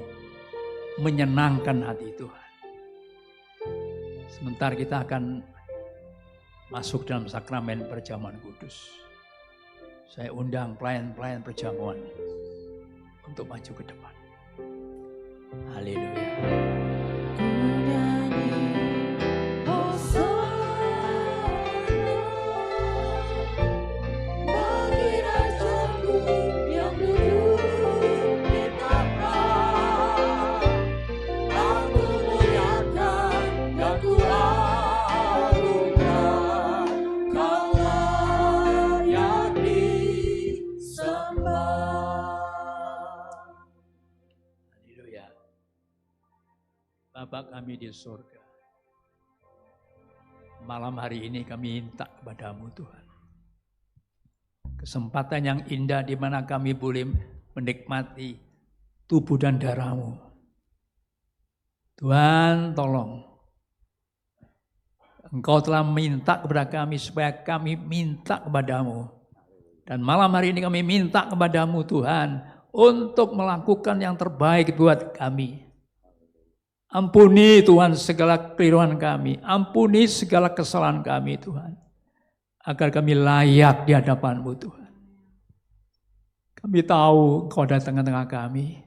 menyenangkan hati Tuhan. Sebentar kita akan masuk dalam sakramen perjamuan kudus. Saya undang pelayan-pelayan perjamuan untuk maju ke depan. Haleluya. Bapa kami di surga, malam hari ini kami minta kepadamu Tuhan. Kesempatan yang indah di mana kami boleh menikmati tubuh dan darah-Mu. Tuhan tolong. Engkau telah minta kepada kami supaya kami minta kepadamu. Dan malam hari ini kami minta kepadamu Tuhan untuk melakukan yang terbaik buat kami. Ampuni Tuhan segala kekeliruan kami. Ampuni segala kesalahan kami Tuhan. Agar kami layak di hadapan-Mu Tuhan. Kami tahu Engkau ada tengah-tengah kami.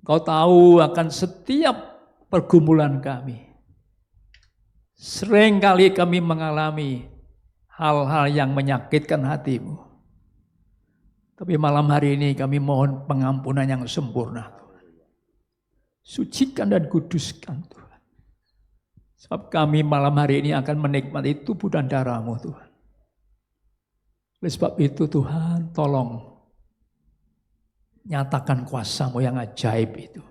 Engkau tahu akan setiap pergumulan kami. Seringkali kami mengalami hal-hal yang menyakitkan hati-Mu. Tapi malam hari ini kami mohon pengampunan yang sempurna Tuhan. Sucikan dan kuduskan Tuhan. Sebab kami malam hari ini akan menikmati tubuh dan darah-Mu Tuhan. Oleh sebab itu Tuhan tolong nyatakan kuasa-Mu yang ajaib itu.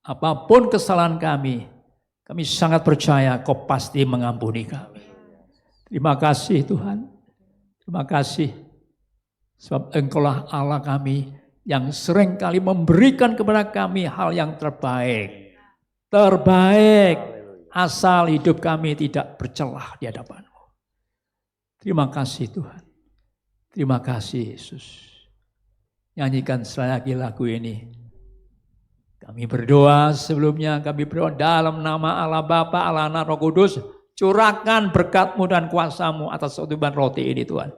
Apapun kesalahan kami sangat percaya Kau pasti mengampuni kami. Terima kasih Tuhan. Terima kasih. Sebab Engkaulah Allah kami yang sering kali memberikan kepada kami hal yang terbaik. Terbaik. Asal hidup kami tidak bercelah di hadapan-Mu. Terima kasih Tuhan. Terima kasih Yesus. Nyanyikan selagi lagu ini. Kami berdoa sebelumnya, kami berdoa dalam nama Allah Bapa, Allah Anak, Roh Kudus. Curahkan berkat-Mu dan kuasa-Mu atas tubuhan roti ini Tuhan.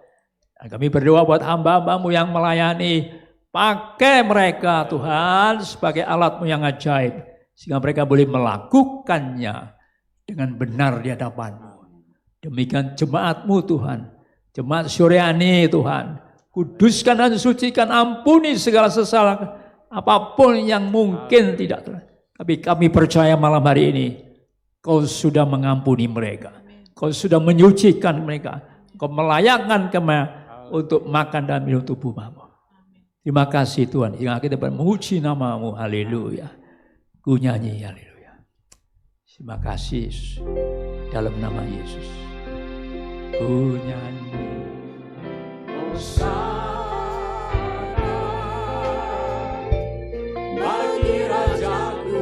Dan kami berdoa buat hamba-hamba-Mu yang melayani. Pakai mereka Tuhan sebagai alat-Mu yang ajaib. Sehingga mereka boleh melakukannya dengan benar di hadapan-Mu. Demikian jemaat-Mu Tuhan. Jemaat Suryani Tuhan. Kuduskan dan sucikan, ampuni segala kesalahan apapun yang mungkin tidak terjadi. Tapi kami percaya malam hari ini Kau sudah mengampuni mereka. Kau sudah menyucikan mereka. Kau melayakkan untuk makan dan minum tubuh-Mu. Terima kasih Tuhan. Hingga kita memuji nama-Mu. Haleluya. Ku nyanyi haleluya. Terima kasih dalam nama Yesus. Ku nyanyi. Bagi Rajaku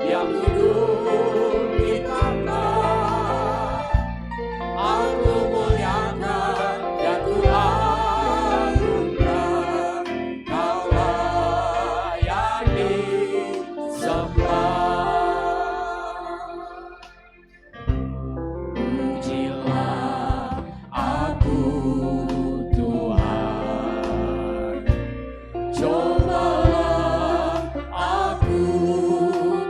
yang duduk di tahta, aku muliakan dan ku agungkan, Kau layak disembah. Pujilah aku Tuhan, cobalah aku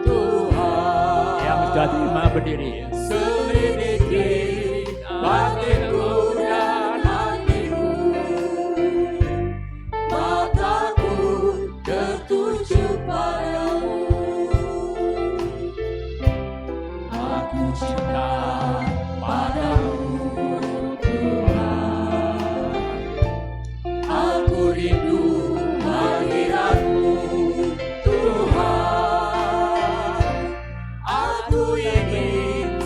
Tuhan. Yang sudah terima berdiri. Selidiki batinku dan hatiku, mataku tertuju padamu. Aku cinta padamu Tuhan, aku rindu hadirat-Mu Tuhan, aku ingin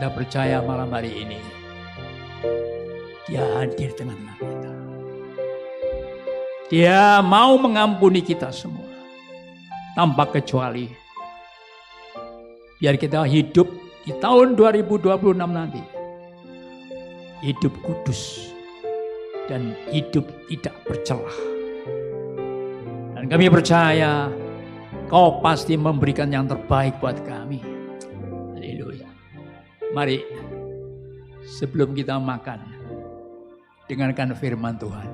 Kita percaya malam hari ini Dia hadir tengah-tengah kita. Dia mau mengampuni kita semua tanpa kecuali. Biar kita hidup di tahun 2026 nanti hidup kudus dan hidup tidak bercelah. Dan kami percaya Kau pasti memberikan yang terbaik buat kami. Haleluya. Mari sebelum kita makan, dengarkan firman Tuhan.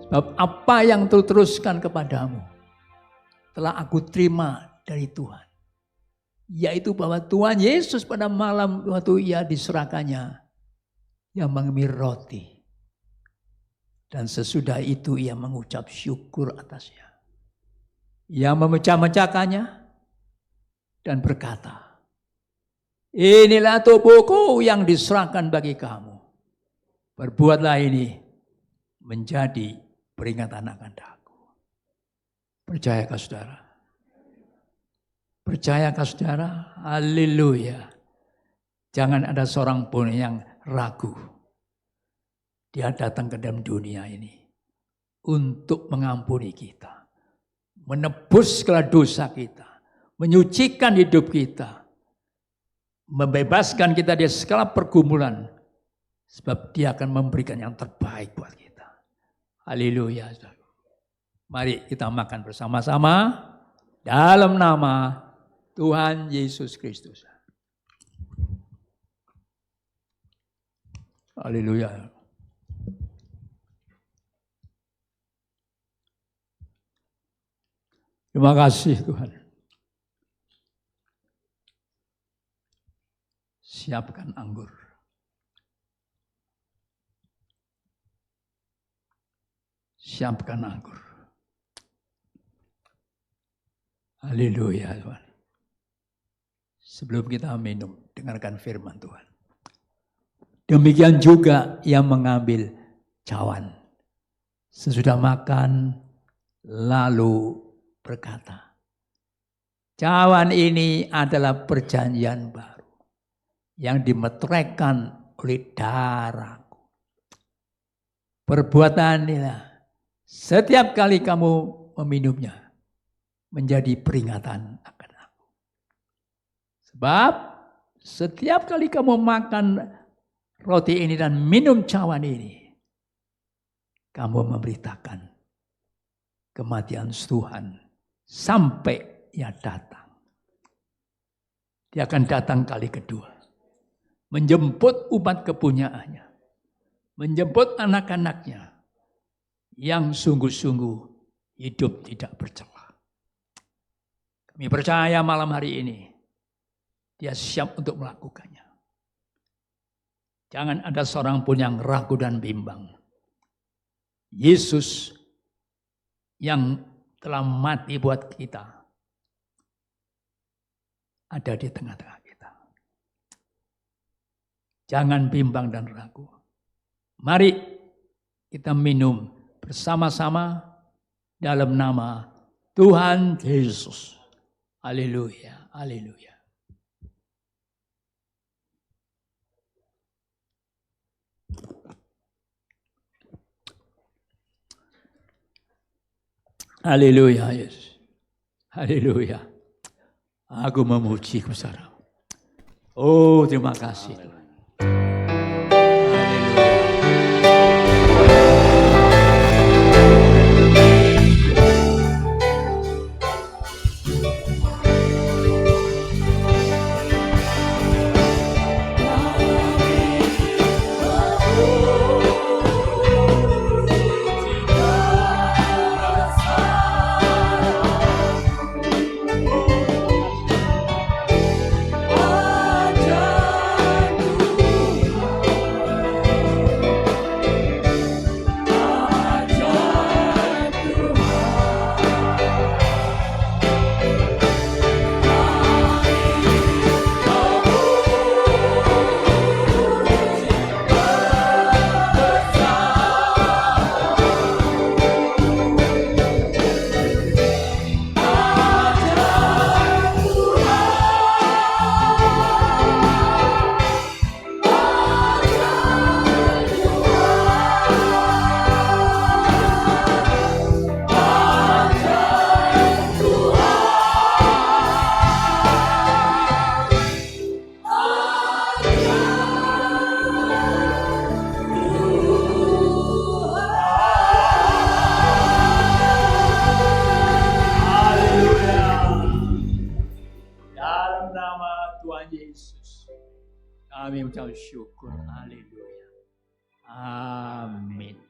Sebab apa yang teruskan kepadamu telah aku terima dari Tuhan. Yaitu bahwa Tuhan Yesus pada malam waktu ia diserahkannya, ia mengambil roti. Dan sesudah itu ia mengucap syukur atasnya. Ia memecah-mecahkannya dan berkata, inilah tubuhku yang diserahkan bagi kamu. Berbuatlah ini menjadi peringatan akan aku. Percayakah saudara? Percayakah saudara? Haleluya. Jangan ada seorang pun yang ragu. Dia datang ke dalam dunia ini untuk mengampuni kita. Menebus segala dosa kita. Menyucikan hidup kita. Membebaskan kita dari segala pergumulan. Sebab dia akan memberikan yang terbaik buat kita. Haleluya. Mari kita makan bersama-sama dalam nama Tuhan Yesus Kristus. Haleluya. Terima kasih Tuhan. Siapkan anggur. Siapkan anggur. Haleluya Tuhan. Sebelum kita minum, dengarkan firman Tuhan. Demikian juga ia mengambil cawan. Sesudah makan, lalu berkata, cawan ini adalah perjanjian baru yang dimeteraikan oleh darahku. Perbuatan inilah setiap kali kamu meminumnya menjadi peringatan akan aku. Sebab setiap kali kamu makan roti ini dan minum cawan ini, kamu memberitakan kematian Tuhan sampai ia datang. Dia akan datang kali kedua. Menjemput umat kepunyaannya. Menjemput anak-anaknya. Yang sungguh-sungguh hidup tidak bercelah. Kami percaya malam hari ini. Dia siap untuk melakukannya. Jangan ada seorang pun yang ragu dan bimbang. Yesus yang telah mati buat kita ada di tengah-tengah kita. Jangan bimbang dan ragu. Mari kita minum bersama-sama dalam nama Tuhan Yesus. Haleluya, haleluya. Haleluya, Yesus. Haleluya. Aku memuji-Mu, saudara. Oh, terima kasih. Ajarku Tuhan Yesus. Kami ucap syukur. Haleluya. Amin.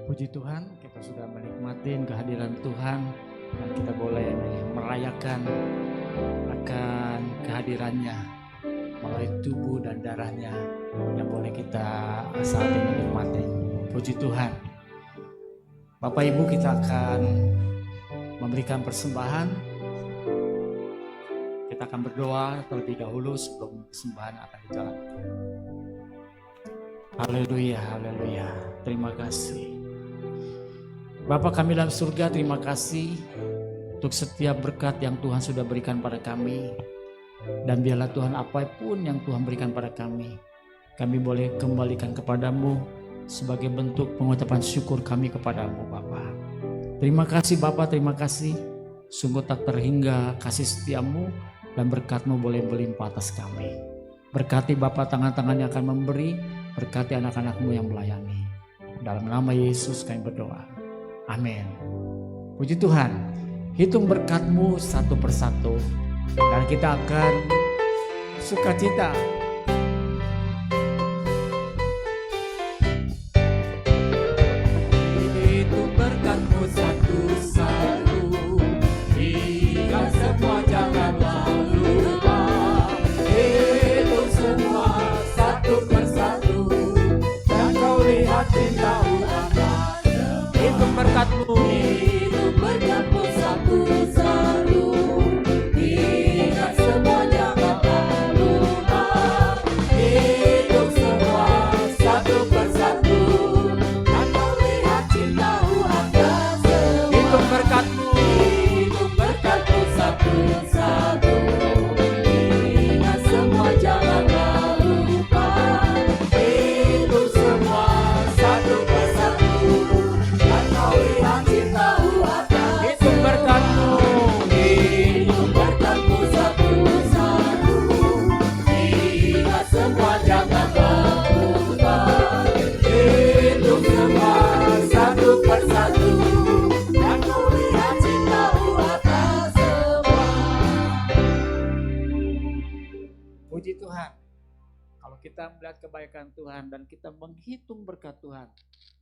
Puji Tuhan, kita sudah menikmati kehadiran Tuhan dan kita boleh merayakan akan kehadirannya melalui tubuh dan darahnya yang boleh kita saat ini nikmati. Puji Tuhan. Bapak Ibu, kita akan memberikan persembahan. Kita akan berdoa terlebih dahulu sebelum persembahan akan dijalankan. Haleluya, haleluya. Terima kasih. Bapa kami dalam surga, terima kasih untuk setiap berkat yang Tuhan sudah berikan pada kami. Dan biarlah Tuhan apapun yang Tuhan berikan pada kami boleh kembalikan kepadamu sebagai bentuk pengucapan syukur kami kepadamu Bapa. Terima kasih Bapa, terima kasih. Sungguh tak terhingga kasih setiamu dan berkat-Mu boleh berlimpah atas kami. Berkati Bapa tangan-tangan yang akan memberi, berkati anak-anak-Mu yang melayani. Dalam nama Yesus kami berdoa. Amin. Puji Tuhan. Hitung berkat-Mu satu persatu dan kita akan sukacita. Hitung berkat-Mu satu-satu, hingga semua janganlah lupa. Hitung semua satu persatu, dan kau lihat cinta-Mu akan Hitung berkat-Mu. hidup berkat-Mu satu-satu, hingga semua janganlah lupa. Hidup semua satu persatu, dan kau lihat cinta-Mu akan semua. Hitung berkat-Mu. Hidup berkat-Mu satu-satu, hingga semua janganlah lupa. Hidup semua satu persatu, dan kau lihat cinta-Mu akan Hitung berkat-Mu. hidup berkat-Mu satu-satu, hingga semua janganlah lupa. Hidup semua satu persatu, dan kau lihat cinta-Mu akan semua. Puji Tuhan. Kalau kita melihat kebaikan Tuhan dan kita menghitung berkat Tuhan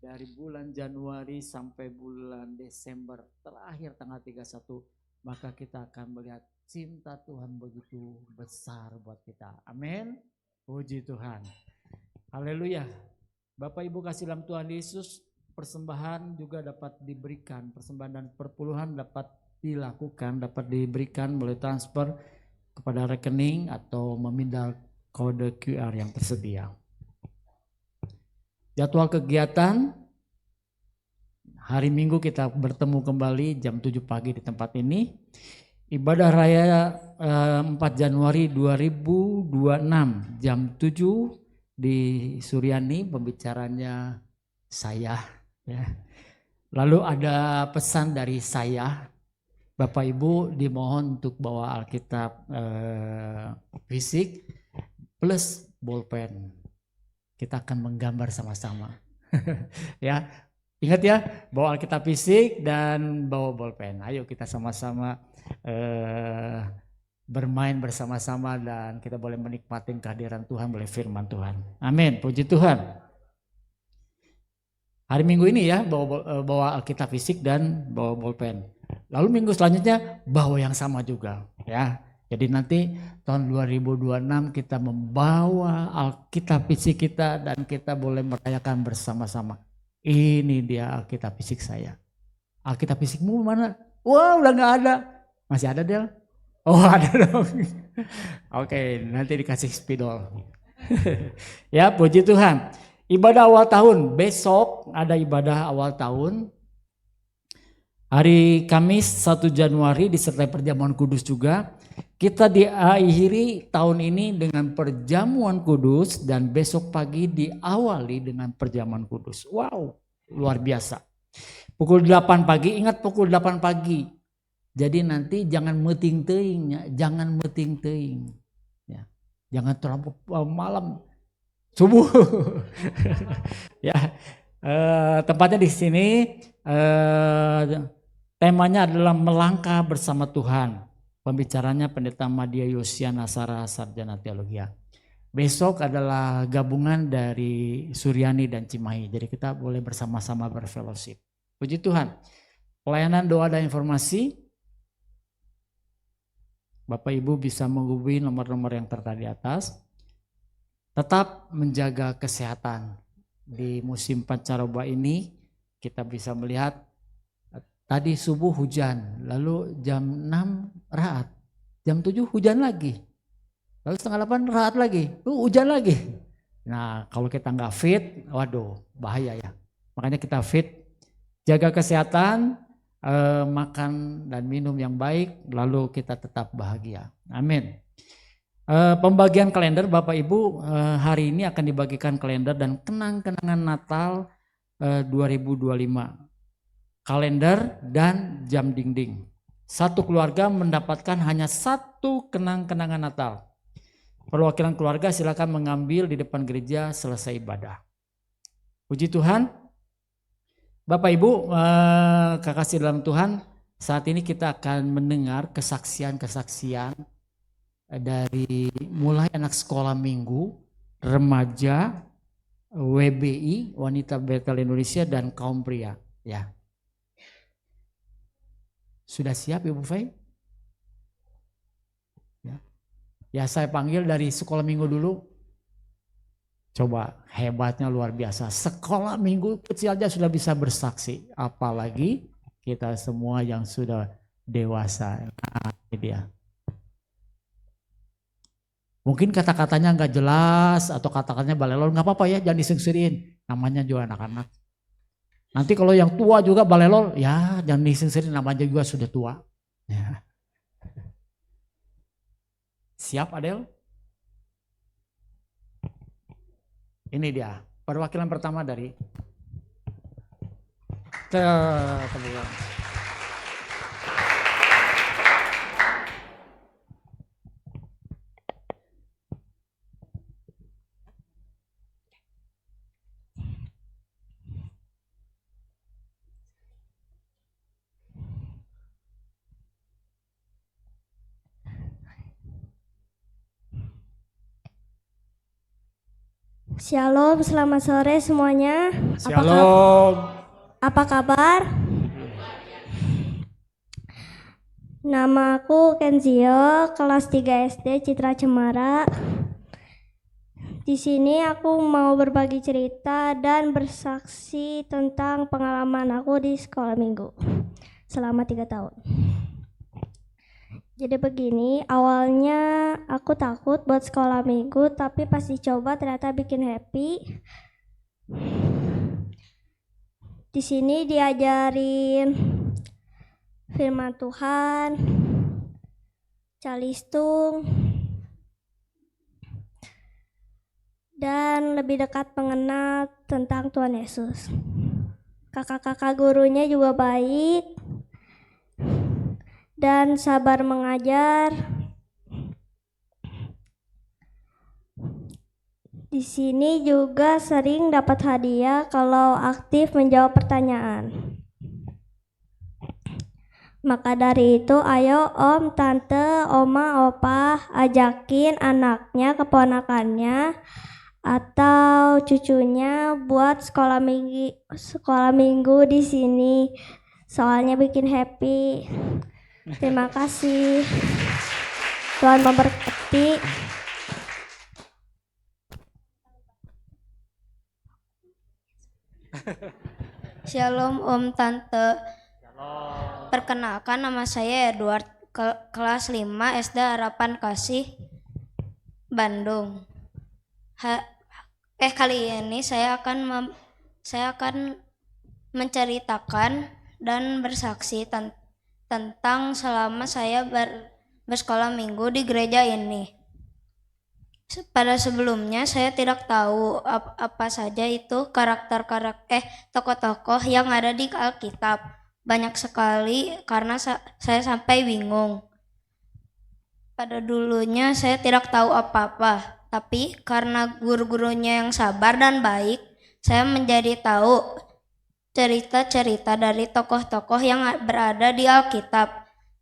dari bulan Januari sampai bulan Desember terakhir tanggal 31, maka kita akan melihat cinta Tuhan begitu besar buat kita. Amin. Puji Tuhan. Haleluya. Bapak Ibu kasih dalam Tuhan Yesus, persembahan juga dapat diberikan, persembahan dan perpuluhan dapat dilakukan, dapat diberikan melalui transfer kepada rekening atau memindah kode QR yang tersedia. Jadwal kegiatan hari Minggu kita bertemu kembali jam 7 pagi di tempat ini. Ibadah Raya 4 Januari 2026 jam 7 di Suryani, pembicaranya saya. Ya. Lalu ada pesan dari saya. Bapak Ibu dimohon untuk bawa Alkitab fisik plus bolpen. Kita akan menggambar sama-sama. Ya, ingat ya, bawa Alkitab fisik dan bawa bolpen. Ayo kita sama-sama bermain bersama-sama dan kita boleh menikmati kehadiran Tuhan melalui firman Tuhan. Amin. Puji Tuhan. Hari Minggu ini ya bawa Alkitab fisik dan bawa bolpen. Lalu minggu selanjutnya bawa yang sama juga ya. Jadi nanti tahun 2026 kita membawa Alkitab fisik kita dan kita boleh merayakan bersama-sama. Ini dia Alkitab fisik saya. Alkitab fisikmu mana? Wah, udah nggak ada. Masih ada Del? Oh ada dong. Oke, nanti dikasih spidol. Ya, puji Tuhan. Ibadah awal tahun, besok ada ibadah awal tahun. Hari Kamis 1 Januari disertai perjamuan kudus juga. Kita diakhiri tahun ini dengan perjamuan kudus dan besok pagi diawali dengan perjamuan kudus. Wow, luar biasa. Pukul 8 pagi, ingat pukul 8 pagi. Jadi nanti jangan meting teing, jangan meting teing. Ya. Jangan terlalu malam, subuh. Ya, tempatnya di sini. Temanya adalah melangkah bersama Tuhan. Pembicaranya Pendeta Madia Yosiana Nasara, Sarjana Teologi. Besok adalah gabungan dari Suryani dan Cimahi. Jadi kita boleh bersama-sama berfellowship. Puji Tuhan. Pelayanan doa dan informasi. Bapak Ibu bisa menghubungi nomor-nomor yang tertera di atas. Tetap menjaga kesehatan. Di musim pancaroba ini kita bisa melihat tadi subuh hujan, lalu jam 6 raat, jam 7 hujan lagi, lalu setengah 8 raat lagi, hujan lagi. Nah kalau kita nggak fit, waduh bahaya ya. Makanya kita fit, jaga kesehatan, makan dan minum yang baik, lalu kita tetap bahagia. Amin. Pembagian kalender Bapak Ibu, hari ini akan dibagikan kalender dan kenang-kenangan Natal 2025. Kalender dan jam dinding. Satu keluarga mendapatkan hanya satu kenang-kenangan Natal. Perwakilan keluarga silakan mengambil di depan gereja selesai ibadah. Puji Tuhan. Bapak Ibu, kekasih dalam Tuhan, saat ini kita akan mendengar kesaksian-kesaksian dari mulai anak sekolah minggu, remaja, WBI, Wanita Betel Indonesia, dan kaum pria. Ya. Sudah siap Ibu Fai? Ya saya panggil dari sekolah minggu dulu. Coba hebatnya luar biasa. Sekolah minggu kecil aja sudah bisa bersaksi. Apalagi kita semua yang sudah dewasa. Nah, ini dia. Mungkin kata-katanya nggak jelas atau kata-katanya balelon, nggak apa-apa ya, jangan disengsirin. Namanya juga anak-anak. Nanti kalau yang tua juga balelol, ya jangan disengsirin, namanya juga sudah tua. Ya. Siap Adel? Ini dia perwakilan pertama dari Shalom, selamat sore semuanya. Shalom. Apa kabar? Nama aku Kenzio, kelas 3 SD Citra Cemara. Di sini aku mau berbagi cerita dan bersaksi tentang pengalaman aku di sekolah minggu selama 3 tahun. Jadi begini, awalnya aku takut buat sekolah minggu, tapi pas dicoba ternyata bikin happy. Di sini diajarin firman Tuhan, calistung, dan lebih dekat mengenal tentang Tuhan Yesus. Kakak-kakak gurunya juga baik dan sabar mengajar. Di sini juga sering dapat hadiah kalau aktif menjawab pertanyaan. Maka dari itu, ayo om, tante, oma, opa, ajakin anaknya, keponakannya, atau cucunya buat sekolah minggu di sini. Soalnya bikin happy. Terima kasih. Tuhan memberkati. Shalom Om Tante. Perkenalkan, nama saya Edward, kelas 5 SD Harapan Kasih, Bandung. Kali ini saya akan menceritakan dan bersaksi tentang selama saya bersekolah minggu di gereja ini. Pada sebelumnya saya tidak tahu apa saja itu tokoh-tokoh yang ada di Alkitab. Banyak sekali karena saya sampai bingung. Pada dulunya saya tidak tahu apa-apa, tapi karena guru-gurunya yang sabar dan baik, saya menjadi tahu cerita-cerita dari tokoh-tokoh yang berada di Alkitab.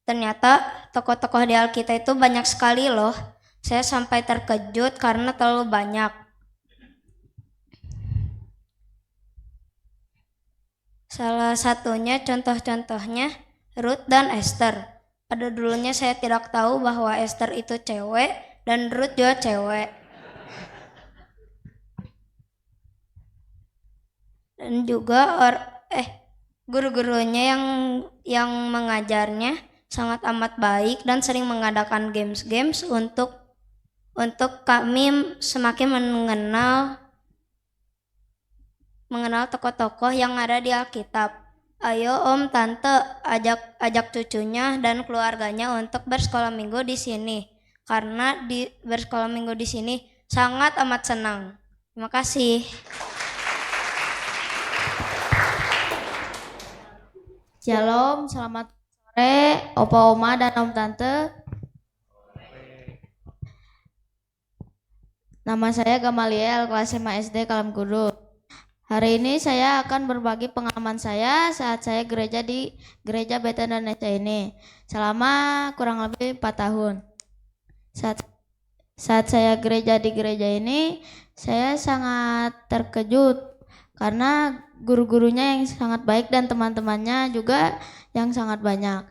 Ternyata tokoh-tokoh di Alkitab itu banyak sekali loh. Saya sampai terkejut karena terlalu banyak. Salah satunya contohnya Ruth dan Esther. Pada dulunya saya tidak tahu bahwa Esther itu cewek dan Ruth juga cewek. Dan juga guru-gurunya yang mengajarnya sangat amat baik dan sering mengadakan games-games untuk kami semakin mengenal tokoh-tokoh yang ada di Alkitab. Ayo Om, Tante, ajak cucunya dan keluarganya untuk bersekolah minggu di sini. Karena bersekolah minggu di sini sangat amat senang. Terima kasih. Shalom, selamat sore Opa Oma dan Om Tante. Nama saya Gamaliel, kelas 5 SD Kalam Kudus. Hari ini saya akan berbagi pengalaman saya saat saya gereja di Gereja Bethel Indonesia ini selama kurang lebih 4 tahun. Saat saya gereja di gereja ini, saya sangat terkejut karena guru-gurunya yang sangat baik dan teman-temannya juga yang sangat banyak.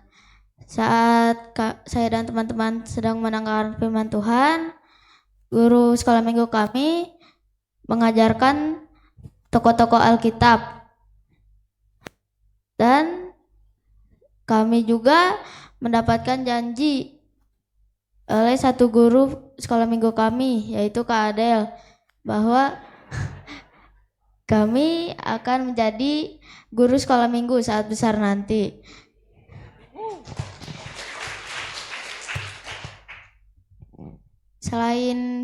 Saat saya dan teman-teman sedang mendengarkan firman Tuhan, guru sekolah minggu kami mengajarkan tokoh-tokoh Alkitab. Dan kami juga mendapatkan janji oleh satu guru sekolah minggu kami, yaitu Kak Adel, bahwa kami akan menjadi guru sekolah minggu saat besar nanti. Selain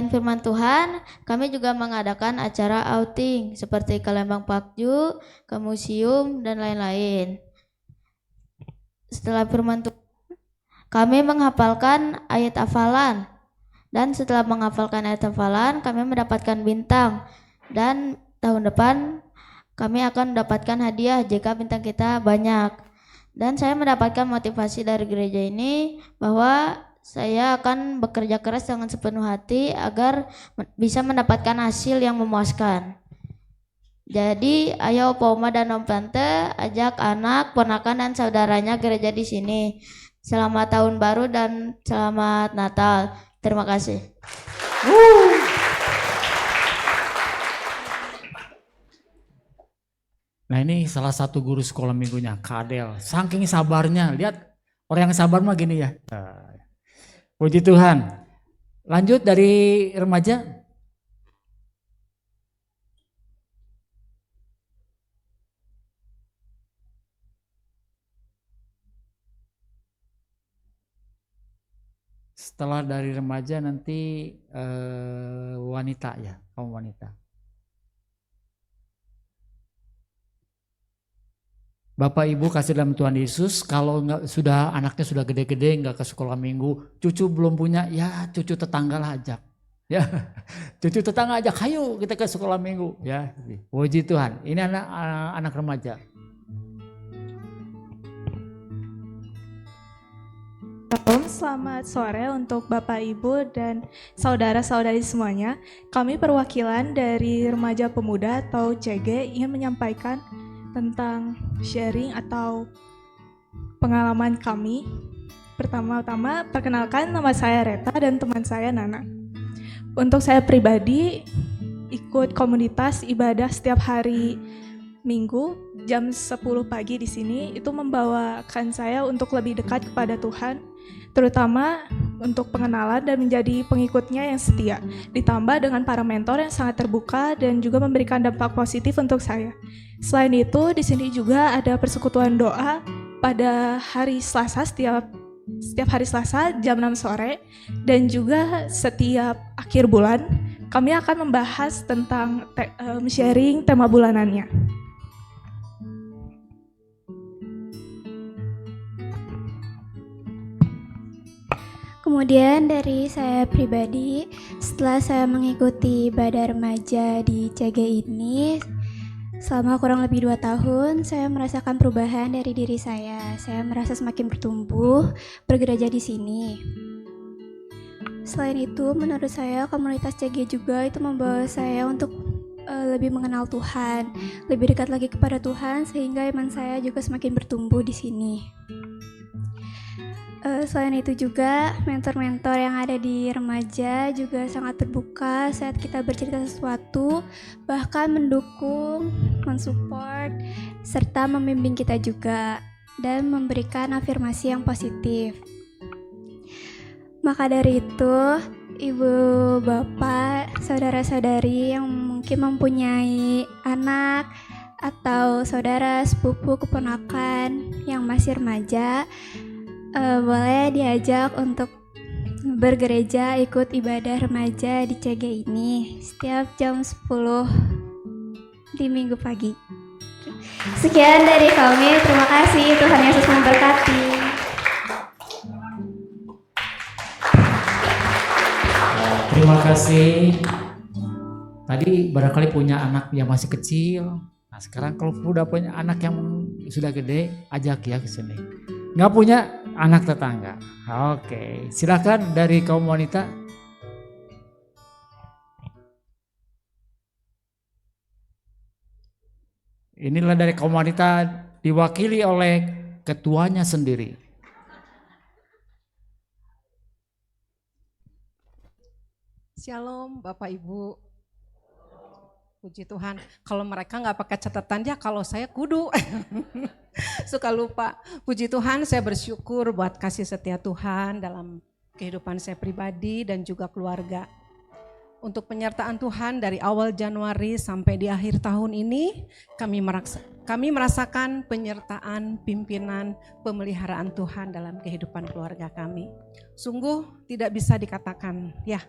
firman Tuhan, kami juga mengadakan acara outing seperti ke Lembang Pakju, ke museum, dan lain-lain. Setelah firman Tuhan, kami menghafalkan ayat hafalan. Dan setelah menghafalkan ayat hafalan, kami mendapatkan bintang. Dan tahun depan, kami akan mendapatkan hadiah jika bintang kita banyak. Dan saya mendapatkan motivasi dari gereja ini bahwa saya akan bekerja keras dengan sepenuh hati agar bisa mendapatkan hasil yang memuaskan. Jadi, ayo Opa Oma dan Om Tante ajak anak, ponakan dan saudaranya gereja di sini. Selamat tahun baru dan selamat Natal. Terima kasih. Nah ini salah satu guru sekolah minggunya, Kak Adel. Saking sabarnya, lihat orang yang sabar mah gini ya. Puji Tuhan. Lanjut dari remaja. Setelah dari remaja nanti wanita ya, kaum wanita. Bapak Ibu kasih dalam Tuhan Yesus, kalau anaknya sudah gede-gede nggak ke sekolah minggu, cucu belum punya, ya cucu tetangga lah ajak. Ya, cucu tetangga ajak, ayo kita ke sekolah minggu. Ya, puji Tuhan. Ini anak remaja. Selamat sore untuk Bapak Ibu dan saudara-saudari semuanya. Kami perwakilan dari Remaja Pemuda atau CG ingin menyampaikan tentang sharing atau pengalaman kami. Pertama-tama perkenalkan, nama saya Reta dan teman saya Nana. Untuk saya pribadi ikut komunitas ibadah setiap hari Minggu jam 10 pagi di sini, itu membawakan saya untuk lebih dekat kepada Tuhan, terutama untuk pengenalan dan menjadi pengikutnya yang setia, ditambah dengan para mentor yang sangat terbuka dan juga memberikan dampak positif untuk saya. Selain itu, di sini juga ada persekutuan doa pada hari Selasa setiap setiap hari Selasa jam 6 sore dan juga setiap akhir bulan kami akan membahas tentang sharing tema bulanannya. Kemudian dari saya pribadi, setelah saya mengikuti ibadah remaja di CG ini, selama kurang lebih 2 tahun, saya merasakan perubahan dari diri saya. Saya merasa semakin bertumbuh, bergereja di sini. Selain itu, menurut saya komunitas CG juga itu membawa saya untuk lebih mengenal Tuhan, lebih dekat lagi kepada Tuhan, sehingga iman saya juga semakin bertumbuh di sini. Selain itu juga mentor-mentor yang ada di remaja juga sangat terbuka saat kita bercerita sesuatu, bahkan mendukung, mensupport, serta membimbing kita juga dan memberikan afirmasi yang positif. Maka dari itu, ibu, bapak, saudara-saudari yang mungkin mempunyai anak atau saudara, sepupu, keponakan yang masih remaja, boleh diajak untuk bergereja, ikut ibadah remaja di CG ini setiap jam 10 di minggu pagi. Sekian dari kami, terima kasih, Tuhan Yesus memberkati. Terima kasih. Tadi barangkali punya anak yang masih kecil. Nah sekarang kalau udah punya anak yang sudah gede, ajak ya ke sini. Nggak punya anak tetangga. Oke, silakan dari kaum wanita. Inilah dari kaum wanita diwakili oleh ketuanya sendiri. Shalom Bapak Ibu. Puji Tuhan, kalau mereka nggak pakai catatan ya, kalau saya kudu suka lupa. Puji Tuhan, saya bersyukur buat kasih setia Tuhan dalam kehidupan saya pribadi dan juga keluarga. Untuk penyertaan Tuhan dari awal Januari sampai di akhir tahun ini, kami merasakan penyertaan, pimpinan, pemeliharaan Tuhan dalam kehidupan keluarga kami. Sungguh tidak bisa dikatakan ya.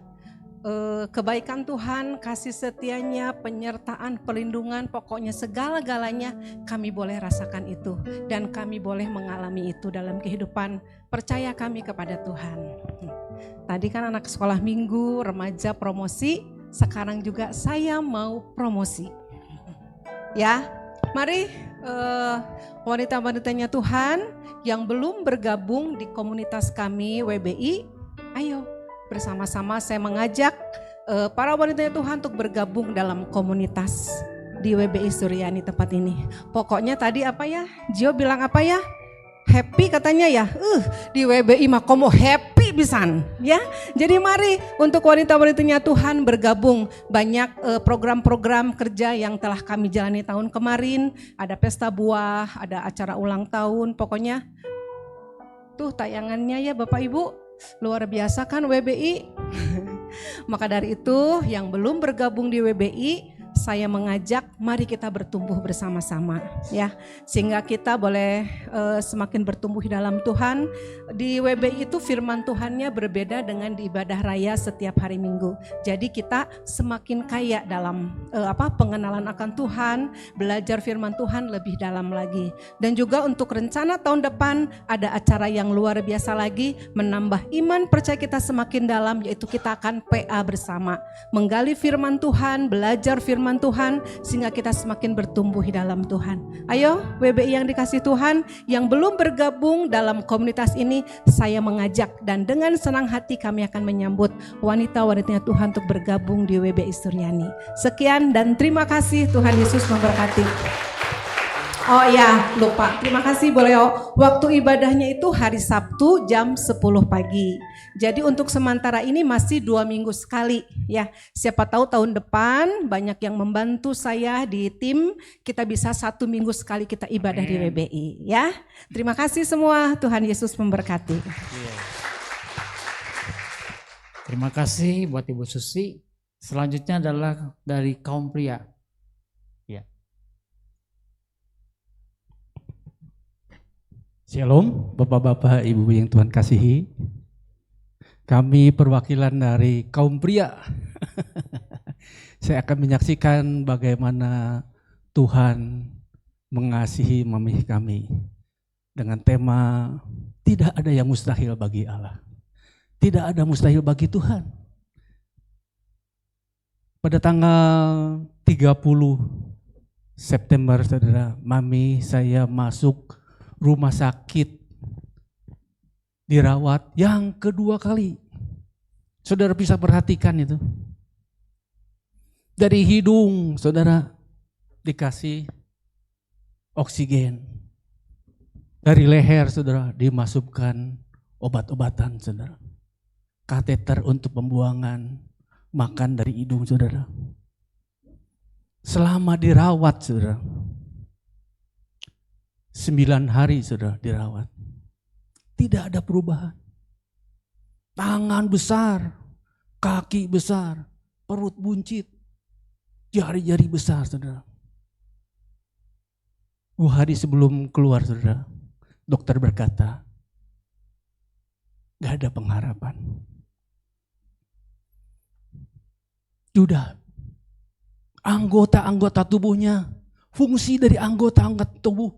Kebaikan Tuhan, kasih setianya, penyertaan, perlindungan, pokoknya segala-galanya kami boleh rasakan itu dan kami boleh mengalami itu dalam kehidupan percaya kami kepada Tuhan. Tadi kan anak sekolah minggu, remaja promosi, sekarang juga saya mau promosi. Ya, mari wanita-wanitanya Tuhan yang belum bergabung di komunitas kami WBI, ayo bersama-sama saya mengajak para wanita Tuhan untuk bergabung dalam komunitas di WBI Suryani tempat ini. Pokoknya tadi apa ya, Gio bilang apa ya, happy katanya ya, di WBI mah komo happy pisan ya. Jadi mari untuk wanita-wanitanya Tuhan bergabung. Banyak program-program kerja yang telah kami jalani tahun kemarin, ada pesta buah, ada acara ulang tahun, pokoknya tuh tayangannya ya Bapak Ibu. Luar biasa kan WBI. Maka dari itu yang belum bergabung di WBI, saya mengajak mari kita bertumbuh bersama-sama ya, sehingga kita boleh semakin bertumbuh dalam Tuhan. Di WBI itu firman Tuhannya berbeda dengan di ibadah raya setiap hari Minggu. Jadi kita semakin kaya dalam pengenalan akan Tuhan, belajar firman Tuhan lebih dalam lagi. Dan juga untuk rencana tahun depan ada acara yang luar biasa lagi, menambah iman percaya kita semakin dalam, yaitu kita akan PA bersama, menggali firman Tuhan, belajar firman Tuhan, sehingga kita semakin bertumbuh di dalam Tuhan. Ayo WBI yang dikasih Tuhan, yang belum bergabung dalam komunitas ini, saya mengajak dan dengan senang hati kami akan menyambut wanita-wanitanya Tuhan untuk bergabung di WBI Suryani. Sekian dan terima kasih, Tuhan Yesus memberkati. Oh ya, lupa. Terima kasih boleh. Waktu ibadahnya itu hari Sabtu jam 10 pagi. Jadi untuk sementara ini masih 2 minggu sekali ya. Siapa tahu tahun depan banyak yang membantu saya di tim, kita bisa 1 minggu sekali kita ibadah di WBI ya. Terima kasih semua, Tuhan Yesus memberkati. Terima kasih buat Ibu Susi. Selanjutnya adalah dari kaum pria. Shalom, Bapak-Bapak, Ibu yang Tuhan kasihi. Kami perwakilan dari kaum pria. Saya akan menyaksikan bagaimana Tuhan mengasihi mami kami dengan tema tidak ada yang mustahil bagi Allah. Tidak ada mustahil bagi Tuhan. Pada tanggal 30 September, saudara, mami saya masuk rumah sakit, dirawat yang kedua kali. Saudara bisa perhatikan itu. Dari hidung saudara dikasih oksigen. Dari leher saudara dimasukkan obat-obatan saudara. Kateter untuk pembuangan makan dari hidung saudara. Selama dirawat saudara, 9 hari saudara dirawat. Tidak ada perubahan. Tangan besar, kaki besar, perut buncit, jari-jari besar saudara. 2 hari sebelum keluar saudara, dokter berkata, gak ada pengharapan. Sudah, anggota-anggota tubuhnya, fungsi dari anggota-anggota tubuh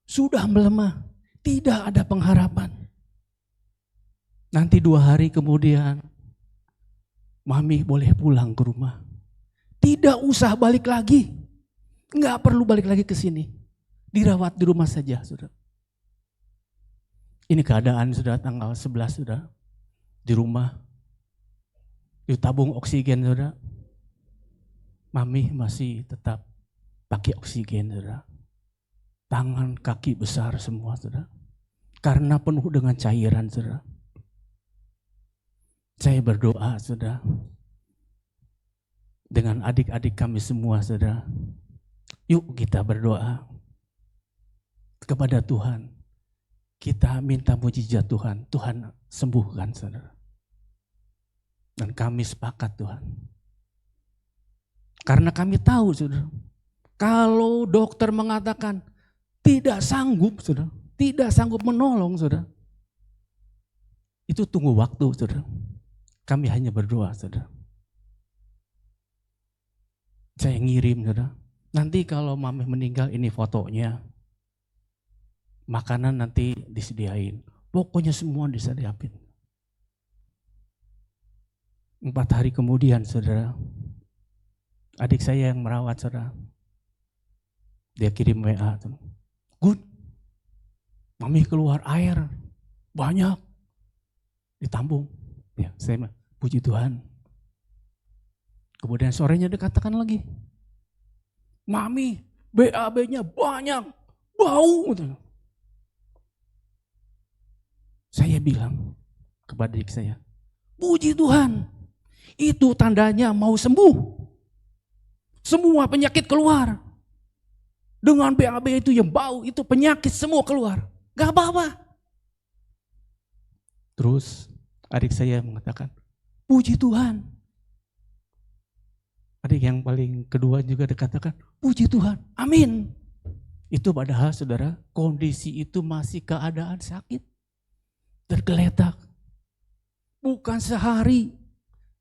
sudah melemah, tidak ada pengharapan. Nanti 2 hari kemudian, mami boleh pulang ke rumah. Tidak usah balik lagi, nggak perlu balik lagi ke sini. Dirawat di rumah saja, saudara. Ini keadaan sudah tanggal 11 sudah di rumah, ditabung oksigen saudara. Mami masih tetap pakai oksigen saudara. Tangan kaki besar semua saudara. Karena penuh dengan cairan saudara. Saya berdoa saudara. Dengan adik-adik kami semua saudara. Yuk kita berdoa kepada Tuhan. Kita minta mujizat Tuhan. Tuhan sembuhkan saudara. Dan kami sepakat Tuhan. Karena kami tahu saudara. Kalau dokter mengatakan tidak sanggup saudara. Tidak sanggup menolong saudara. Itu tunggu waktu saudara. Kami hanya berdoa saudara. Saya ngirim saudara. Nanti kalau mami meninggal ini fotonya. Makanan nanti disediain. Pokoknya semua disediain. 4 hari kemudian saudara. Adik saya yang merawat saudara. Dia kirim WA. Gun, mami keluar air. Banyak. Ditambung. Ya, saya puji Tuhan. Kemudian sorenya dikatakan lagi. Mami, BAB-nya banyak. Bau. Saya bilang kepada adik saya. Puji Tuhan. Itu tandanya mau sembuh. Semua penyakit keluar. Dengan BAB itu yang bau, itu penyakit semua keluar. Gak apa-apa. Terus adik saya mengatakan, puji Tuhan. Adik yang paling kedua juga dikatakan, puji Tuhan, amin. Itu padahal saudara, kondisi itu masih keadaan sakit. Tergeletak. Bukan sehari,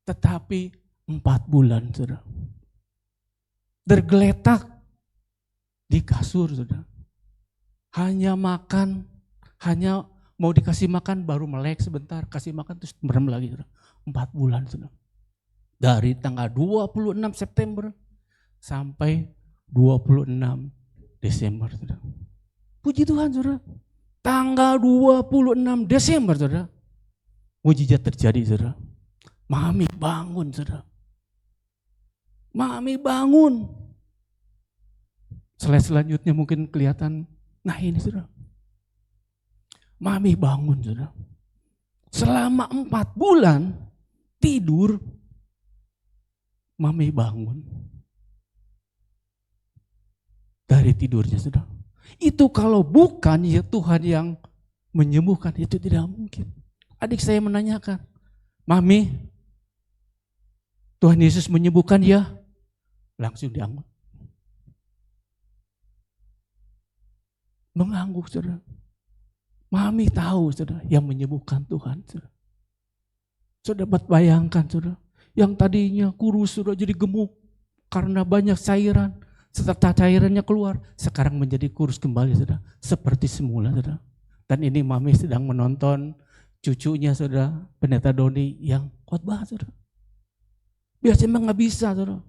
tetapi 4 bulan saudara. Tergeletak di kasur saudara. Hanya makan, hanya mau dikasih makan baru melek sebentar, kasih makan terus merem lagi saudara. 4 bulan saudara. Dari tanggal 26 September sampai 26 Desember saudara. Puji Tuhan saudara. Tanggal 26 Desember saudara. Mujizat terjadi saudara. Mami bangun saudara. Mami bangun. Slide selanjutnya mungkin kelihatan. Nah ini saudara. Mami bangun saudara. Selama 4 bulan tidur. Mami bangun. Dari tidurnya saudara. Itu kalau bukan ya Tuhan yang menyembuhkan itu tidak mungkin. Adik saya menanyakan. Mami, Tuhan Yesus menyembuhkan ya? Langsung dianggap. Mengangguk saudara. Mami tahu saudara yang menyembuhkan Tuhan. Saudara, saudara dapat bayangkan saudara, yang tadinya kurus sudah jadi gemuk karena banyak cairan. Setelah cairannya keluar, sekarang menjadi kurus kembali saudara, seperti semula saudara. Dan ini Mami sedang menonton cucunya saudara, Pendeta Doni yang khotbah saudara. Biasanya nggak bisa saudara,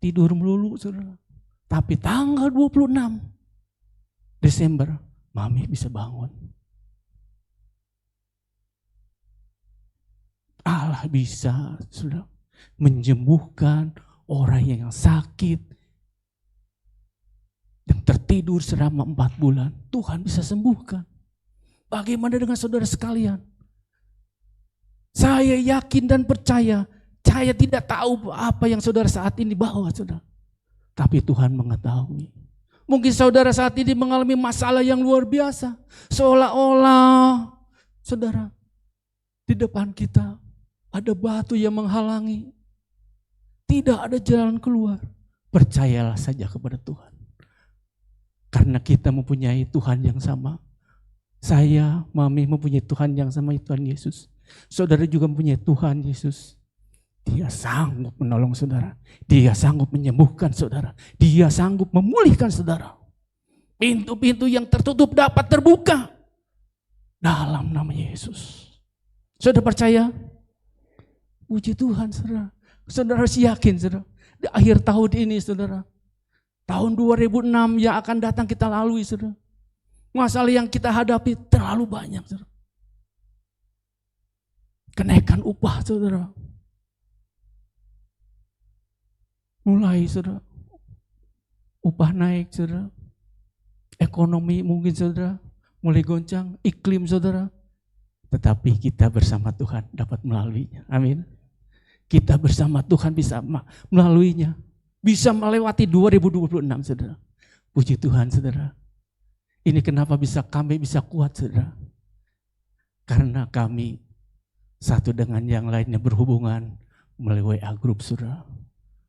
tidur melulu saudara. Tapi tanggal 26 Desember, Mami bisa bangun. Allah bisa saudara menyembuhkan orang yang sakit, yang tertidur selama 4 bulan. Tuhan bisa sembuhkan. Bagaimana dengan saudara sekalian? Saya yakin dan percaya, saya tidak tahu apa yang saudara saat ini bawa saudara. Tapi Tuhan mengetahui. Mungkin saudara saat ini mengalami masalah yang luar biasa. Seolah-olah saudara, di depan kita ada batu yang menghalangi. Tidak ada jalan keluar. Percayalah saja kepada Tuhan. Karena kita mempunyai Tuhan yang sama. Saya, Mami mempunyai Tuhan yang sama, Tuhan Yesus. Saudara juga mempunyai Tuhan Yesus. Dia sanggup menolong saudara. Dia sanggup menyembuhkan saudara. Dia sanggup memulihkan saudara. Pintu-pintu yang tertutup dapat terbuka. Dalam nama Yesus. Saudara percaya? Puji Tuhan saudara. Saudara harus yakin saudara. Di akhir tahun ini saudara. Tahun 2006 yang akan datang kita lalui saudara. Masalah yang kita hadapi terlalu banyak saudara. Kenaikan upah saudara. Mulai saudara. Upah naik saudara. Ekonomi mungkin saudara. Mulai goncang. Iklim saudara. Tetapi kita bersama Tuhan dapat melaluinya. Amin. Kita bersama Tuhan bisa melaluinya. Bisa melewati 2026 saudara. Puji Tuhan saudara. Ini kenapa kami bisa kuat saudara. Karena kami satu dengan yang lainnya berhubungan melalui WA group saudara.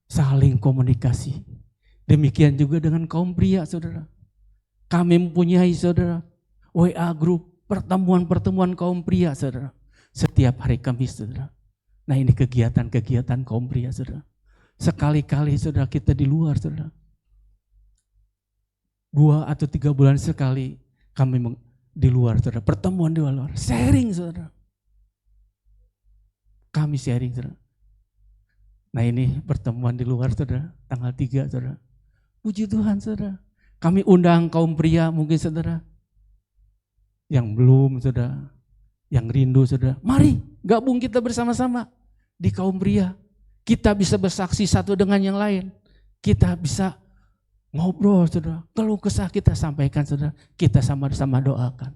Saling komunikasi. Demikian juga dengan kaum pria saudara. Kami mempunyai saudara WA group pertemuan-pertemuan kaum pria saudara. Setiap hari Kamis saudara. Nah ini kegiatan-kegiatan kaum pria saudara. Sekali-kali saudara kita di luar saudara. 2 atau 3 bulan sekali kami di luar saudara. Pertemuan di luar. Sharing saudara. Kami sharing saudara. Nah ini pertemuan di luar saudara. Tanggal 3 saudara. Puji Tuhan saudara. Kami undang kaum pria mungkin saudara. Yang belum saudara. Yang rindu saudara. Mari gabung kita bersama-sama di kaum pria. Kita bisa bersaksi satu dengan yang lain. Kita bisa ngobrol saudara. Keluh kesah kita sampaikan saudara. Kita sama-sama doakan.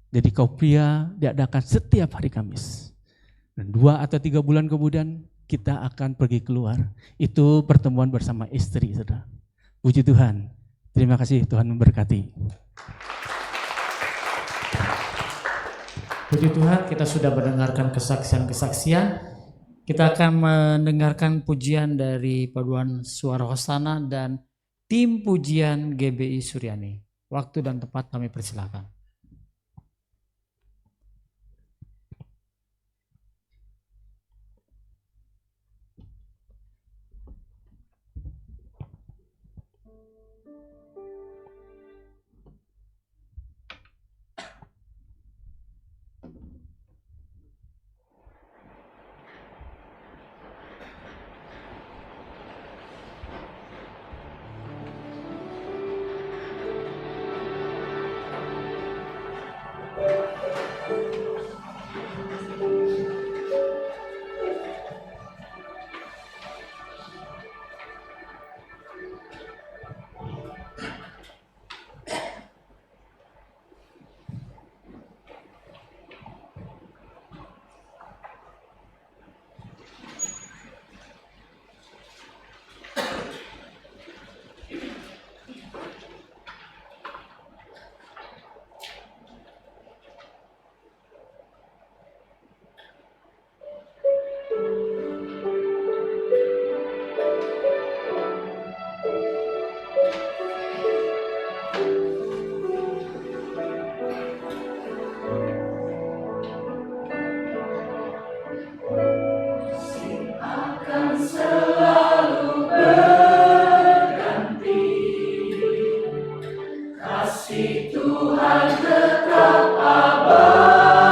Jadi kaum pria diadakan setiap hari Kamis. Dan 2 atau 3 bulan kemudian kita akan pergi keluar. Itu pertemuan bersama istri saudara. Puji Tuhan. Terima kasih, Tuhan memberkati. Puji Tuhan, kita sudah mendengarkan kesaksian-kesaksian. Kita akan mendengarkan pujian dari paduan suara Hosana dan tim pujian GBI Suryani. Waktu dan tempat kami persilakan. kasih Tuhan tetap abadi,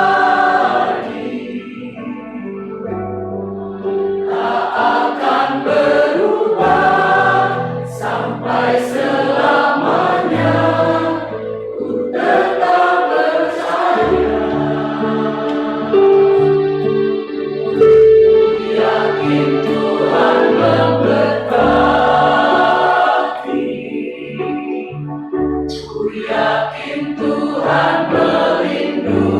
tak akan berubah sampai selamanya. Ku tetap percaya, yakin Tuhan memberkati, ku yakin Tuhan melindungi.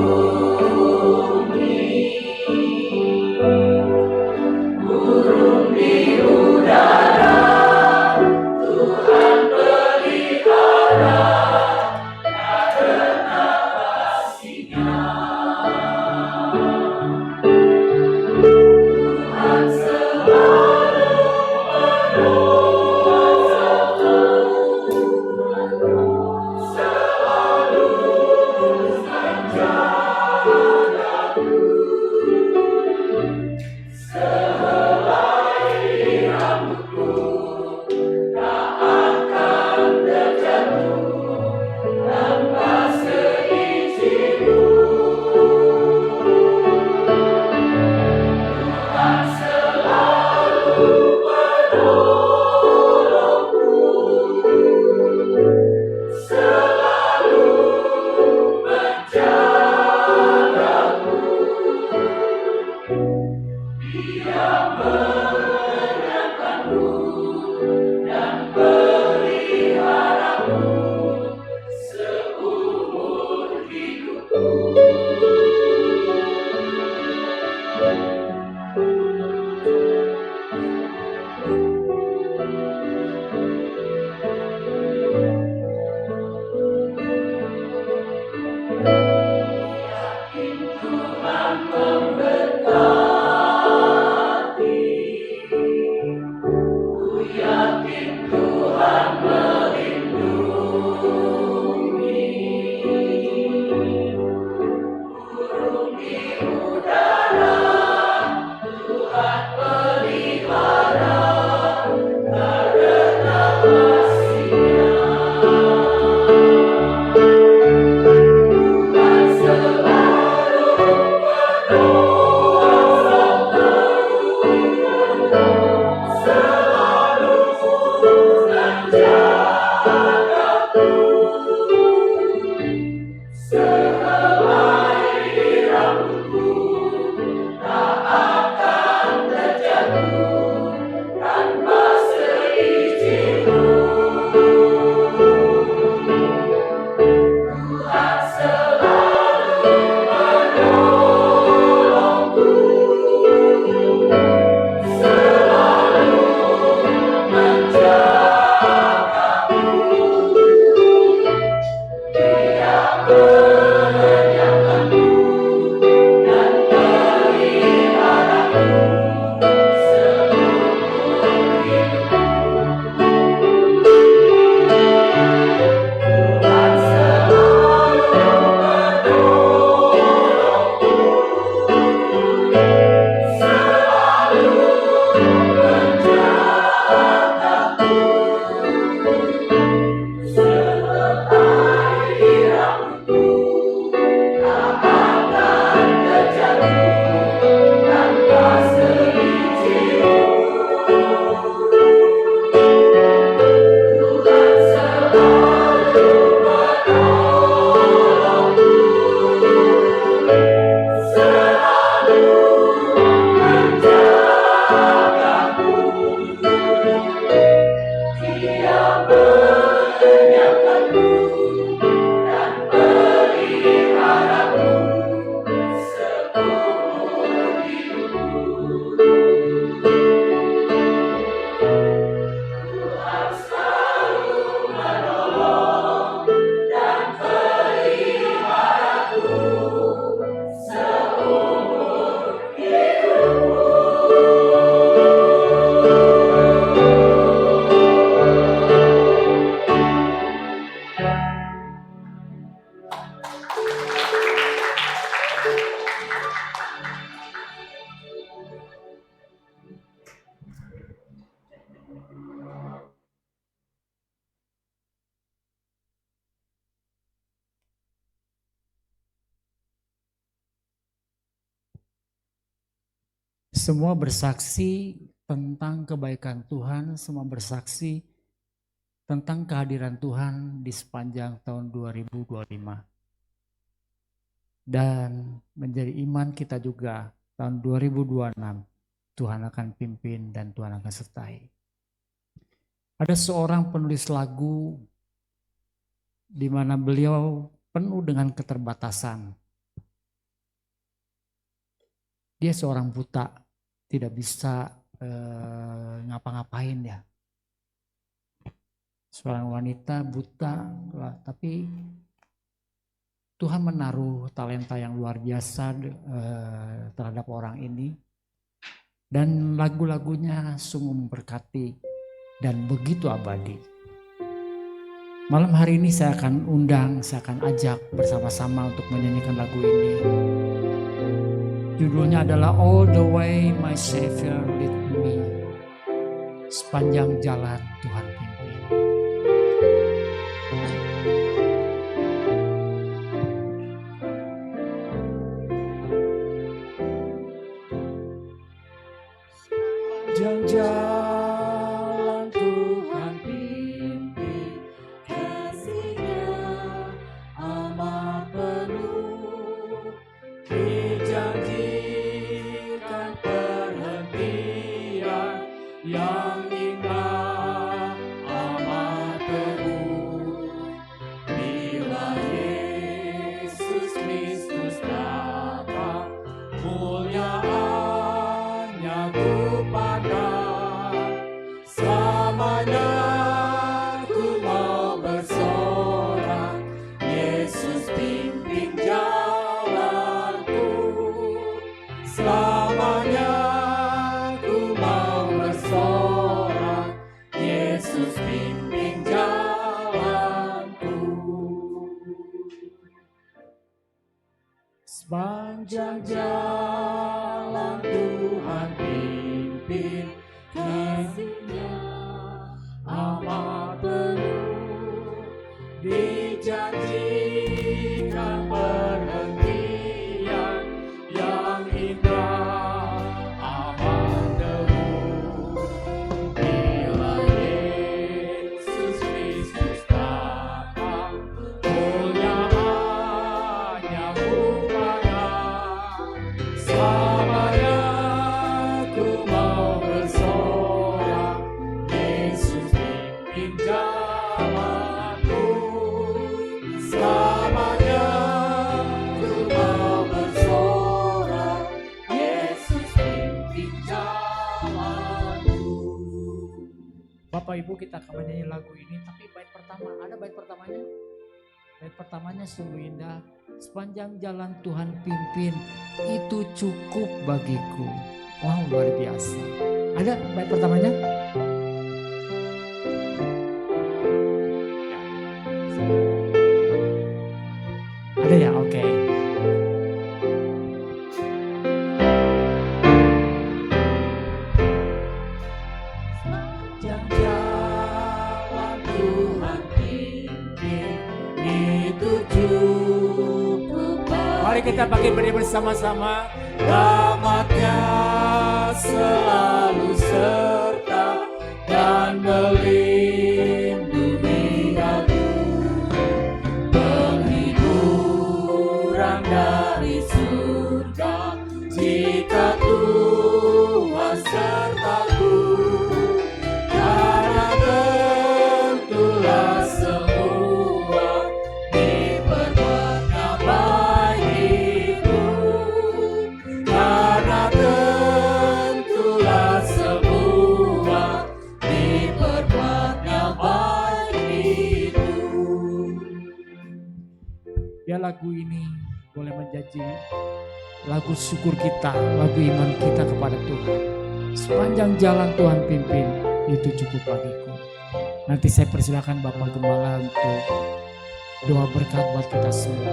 Burung di udara Tuhan pelihara karena kasih-Nya. Tuhan selalu menolong, selalu Semua bersaksi tentang kebaikan Tuhan, semua bersaksi tentang kehadiran Tuhan di sepanjang tahun 2025. Dan menjadi iman kita juga tahun 2026, Tuhan akan pimpin dan Tuhan akan sertai. Ada seorang penulis lagu di mana beliau penuh dengan keterbatasan. Dia seorang buta, tidak bisa ngapa-ngapain ya. Seorang wanita buta, tapi Tuhan menaruh talenta yang luar biasa terhadap orang ini. Dan lagu-lagunya sungguh memberkati dan begitu abadi. Malam hari ini saya akan ajak bersama-sama untuk menyanyikan lagu ini. Judulnya adalah All the Way My Savior Lead Me. Sepanjang jalan Tuhan pimpin. Sepanjang jalan Tuhan pimpin, kasih-Nya amat penuh, dijanjikan perhentian yang indah amat teguh. Bila Yesus Kristus datang, muliaannya ku pandang, selamanya ku mau bersorak, Yesus pimpin jalanku. Selamanya ku mau bersorak, Yesus pimpin jalanku. Sepanjang jalan Tuhan pimpin, kasih-Nya amat penuh, dijanjikan perhentian yang indah amat teguh. Bila Yesus Kristus datang, muliaannya ku pandang, selamanya ku mau bersorak, Yesus pimpin jalanku. Selamanya ku mau bersorak, Yesus pimpin jalanku. Bapak Ibu, kita akan menyanyi lagu ini, tapi bait pertama, ada bait pertamanya? Bait pertamanya sungguh indah. Sepanjang jalan Tuhan pimpin, itu cukup bagiku. Wow, luar biasa. Ada bait pertamanya? Ada ya? Oke. Sepanjang jalan Tuhan pimpin, itu cukup. Mari kita pakai berdiri bersama-sama. Rahmat-Nya selalu serta dan melindungi aku. Penghiburan dari surga jika Tuhan sertaku. Karena tentulah semua diperbuatnya bagiku. Karena tentulah semua diperbuatnya bagiku. Ya, lagu ini boleh menjadi lagu syukur kita, lagu iman kita kepada Tuhan. Sepanjang jalan Tuhan pimpin, itu cukup bagiku. Nanti saya persilakan Bapak Gembala untuk doa berkat buat kita semua.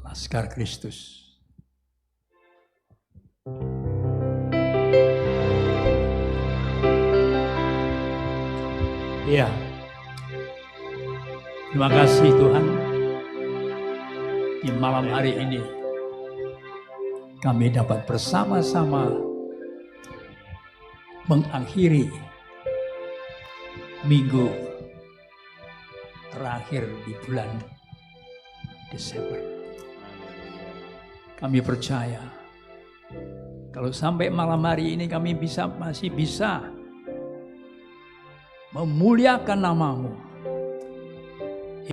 Laskar Kristus. Iya. Terima kasih Tuhan. Di malam hari ini kami dapat bersama-sama mengakhiri minggu terakhir di bulan Desember. Kami percaya kalau sampai malam hari ini kami masih bisa memuliakan nama-Mu.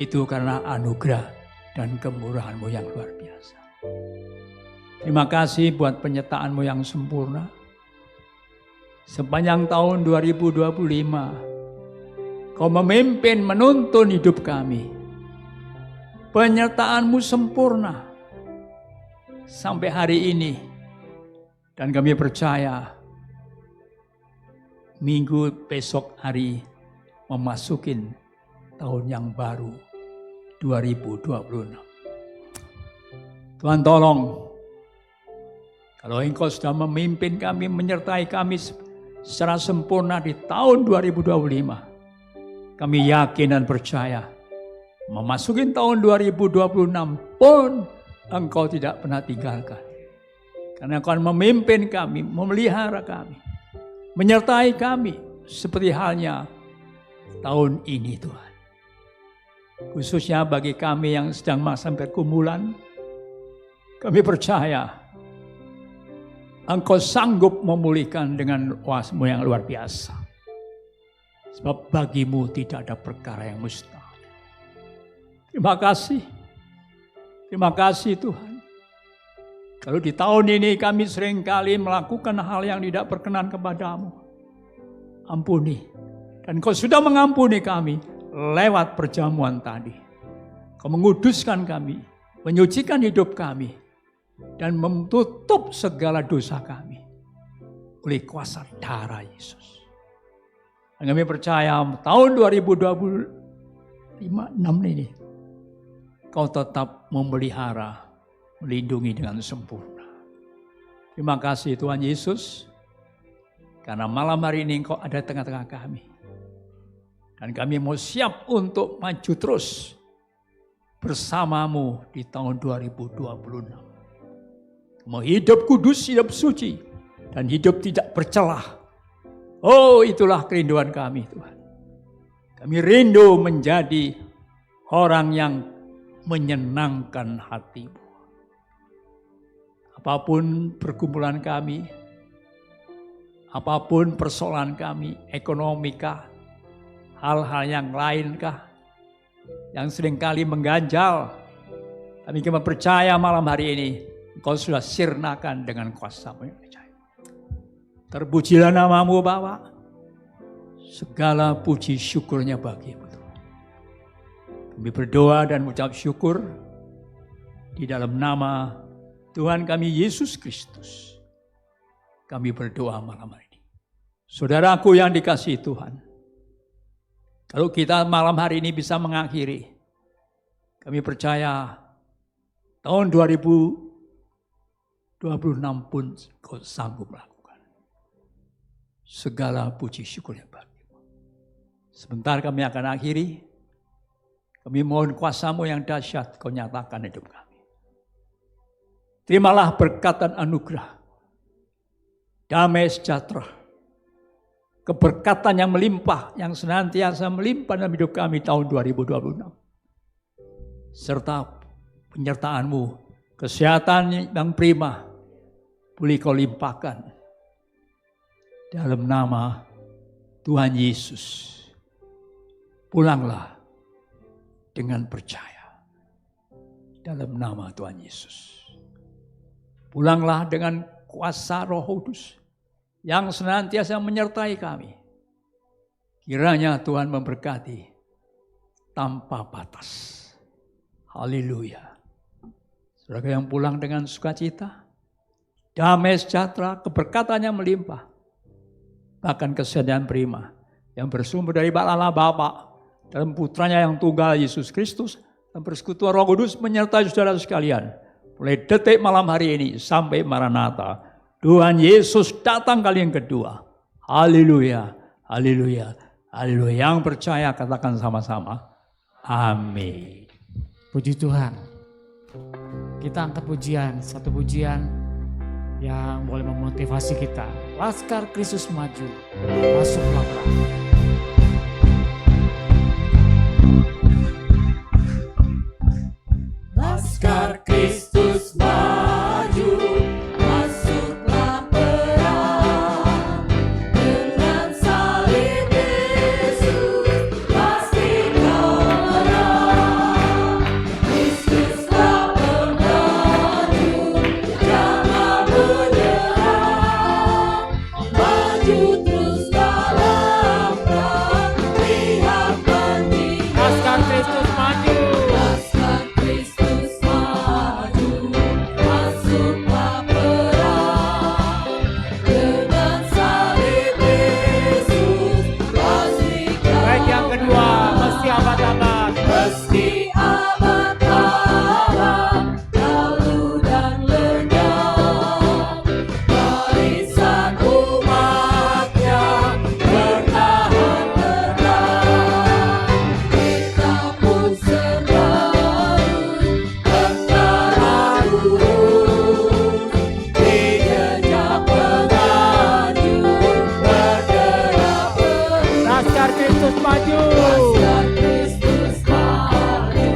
Itu karena anugerah dan kemurahan-Mu yang luar biasa. Terima kasih buat penyertaan-Mu yang sempurna. Sepanjang tahun 2025, Kau memimpin menuntun hidup kami. Penyertaan-Mu sempurna sampai hari ini. Dan kami percaya minggu besok hari memasukin tahun yang baru 2026. Tuhan tolong, kalau Engkau sudah memimpin kami, menyertai kami secara sempurna di tahun 2025, kami yakin dan percaya memasukin tahun 2026 pun Engkau tidak pernah tinggalkan. Karena Engkau memimpin kami, memelihara kami, menyertai kami seperti halnya tahun ini Tuhan. Khususnya bagi kami yang sedang masa pergumulan, kami percaya Engkau sanggup memulihkan dengan kuasa-Mu yang luar biasa. Sebab bagi-Mu tidak ada perkara yang mustahil. Terima kasih. Terima kasih Tuhan. Kalau di tahun ini kami seringkali melakukan hal yang tidak berkenan kepada-Mu, ampuni. Dan Kau sudah mengampuni kami lewat perjamuan tadi. Kau menguduskan kami, menyucikan hidup kami, dan menutup segala dosa kami oleh kuasa darah Yesus. Dan kami percaya tahun 2026 ini Kau tetap memelihara, melindungi dengan sempurna. Terima kasih Tuhan Yesus, karena malam hari ini Engkau ada tengah-tengah kami. Dan kami mau siap untuk maju terus bersama-Mu di tahun 2026. Mau hidup kudus, hidup suci, dan hidup tidak bercelah. Oh, itulah kerinduan kami Tuhan. Kami rindu menjadi orang yang menyenangkan hati-Mu. Apapun pergumulan kami, apapun persoalan kami, ekonomikah, hal-hal yang lainkah, yang seringkali mengganjal, kami percaya malam hari ini Engkau sudah sirnakan dengan kuasa-Mu yang percaya. Terpujilah nama-Mu Bapa, segala puji syukurnya bagi-Mu Tuhan. Kami berdoa dan mengucap syukur di dalam nama Tuhan kami Yesus Kristus. Kami berdoa malam hari ini. Saudaraku yang dikasihi Tuhan, kalau kita malam hari ini bisa mengakhiri, kami percaya tahun 2026 pun Kau sanggup melakukan. Segala puji syukurnya bagi-Mu. Sebentar kami akan akhiri. Kami mohon kuasa-Mu yang dahsyat Kau nyatakan hidup kami. Terimalah berkat dan anugerah, damai sejahtera, keberkatan yang melimpah, yang senantiasa melimpah dalam hidup kami tahun 2026. Serta penyertaan-Mu, kesehatan yang prima, boleh Kau limpahkan. Dalam nama Tuhan Yesus, pulanglah dengan percaya. Dalam nama Tuhan Yesus. Pulanglah dengan kuasa Roh Kudus yang senantiasa menyertai kami. Kiranya Tuhan memberkati tanpa batas. Haleluya. Saudara yang pulang dengan sukacita, damai sejahtera, keberkatan yang melimpah, bahkan kesediaan prima yang bersumber dari Allah Bapa dalam putranya yang tunggal Yesus Kristus dan persekutuan Roh Kudus menyertai saudara sekalian. Mulai detik malam hari ini sampai Maranatha, Tuhan Yesus datang kali yang kedua. Haleluya, haleluya, Haleluya. Yang percaya katakan sama-sama. Amin. Puji Tuhan. Kita angkat pujian, satu pujian yang boleh memotivasi kita. Laskar Kristus maju, masuklah perang. Laskar Kristus maju, masuklah perang. Dengan salib Yesus pasti kau menang. Kristuslah pemaju, jangan menyerah. Maju terus dalam perang, lihat penting. Laskar Kristus maju. Laskar Kristus maju, masuklah perang. Dengan salib Yesus pasti kau Baik, yang kedua, mesti abad-abad. Meski abad-abad lalu dan lenyap, barisan umatnya bertahan tenang. Kita pun sebarut tentara lurus, di jejak pengaju bergerak terus. Laskar Kristus maju. Laskar Kristus maju,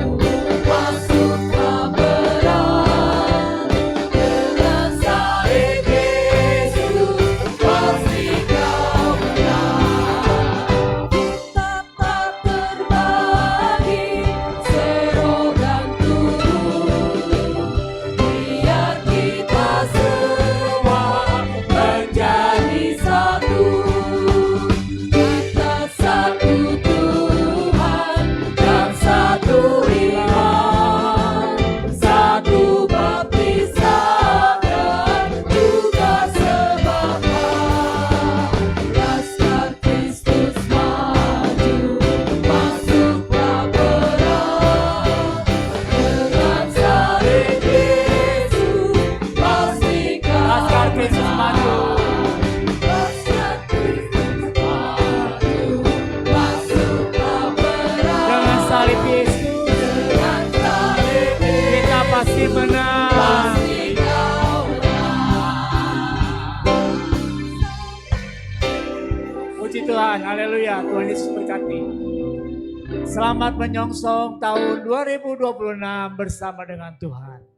masuklah perang. Dengan salib Yesus pasti kau menang. Kita tak terbagi serogan turun, biar kita semua menjadi satu. Kita satu Tuhan dan satu iman, satu baptisan dan juga semangat. Laskar Kristus maju, masuklah perang. Dengan salib Yesus pasti kau Laskar Kristus maju. Laskar Kristus maju, masuklah perang. Dengan salib Yesus Dengan salib kita pasti menang. pasti kau Puji Tuhan, haleluya. Tuhan Yesus berkati. Selamat menyongsong tahun 2026 bersama dengan Tuhan.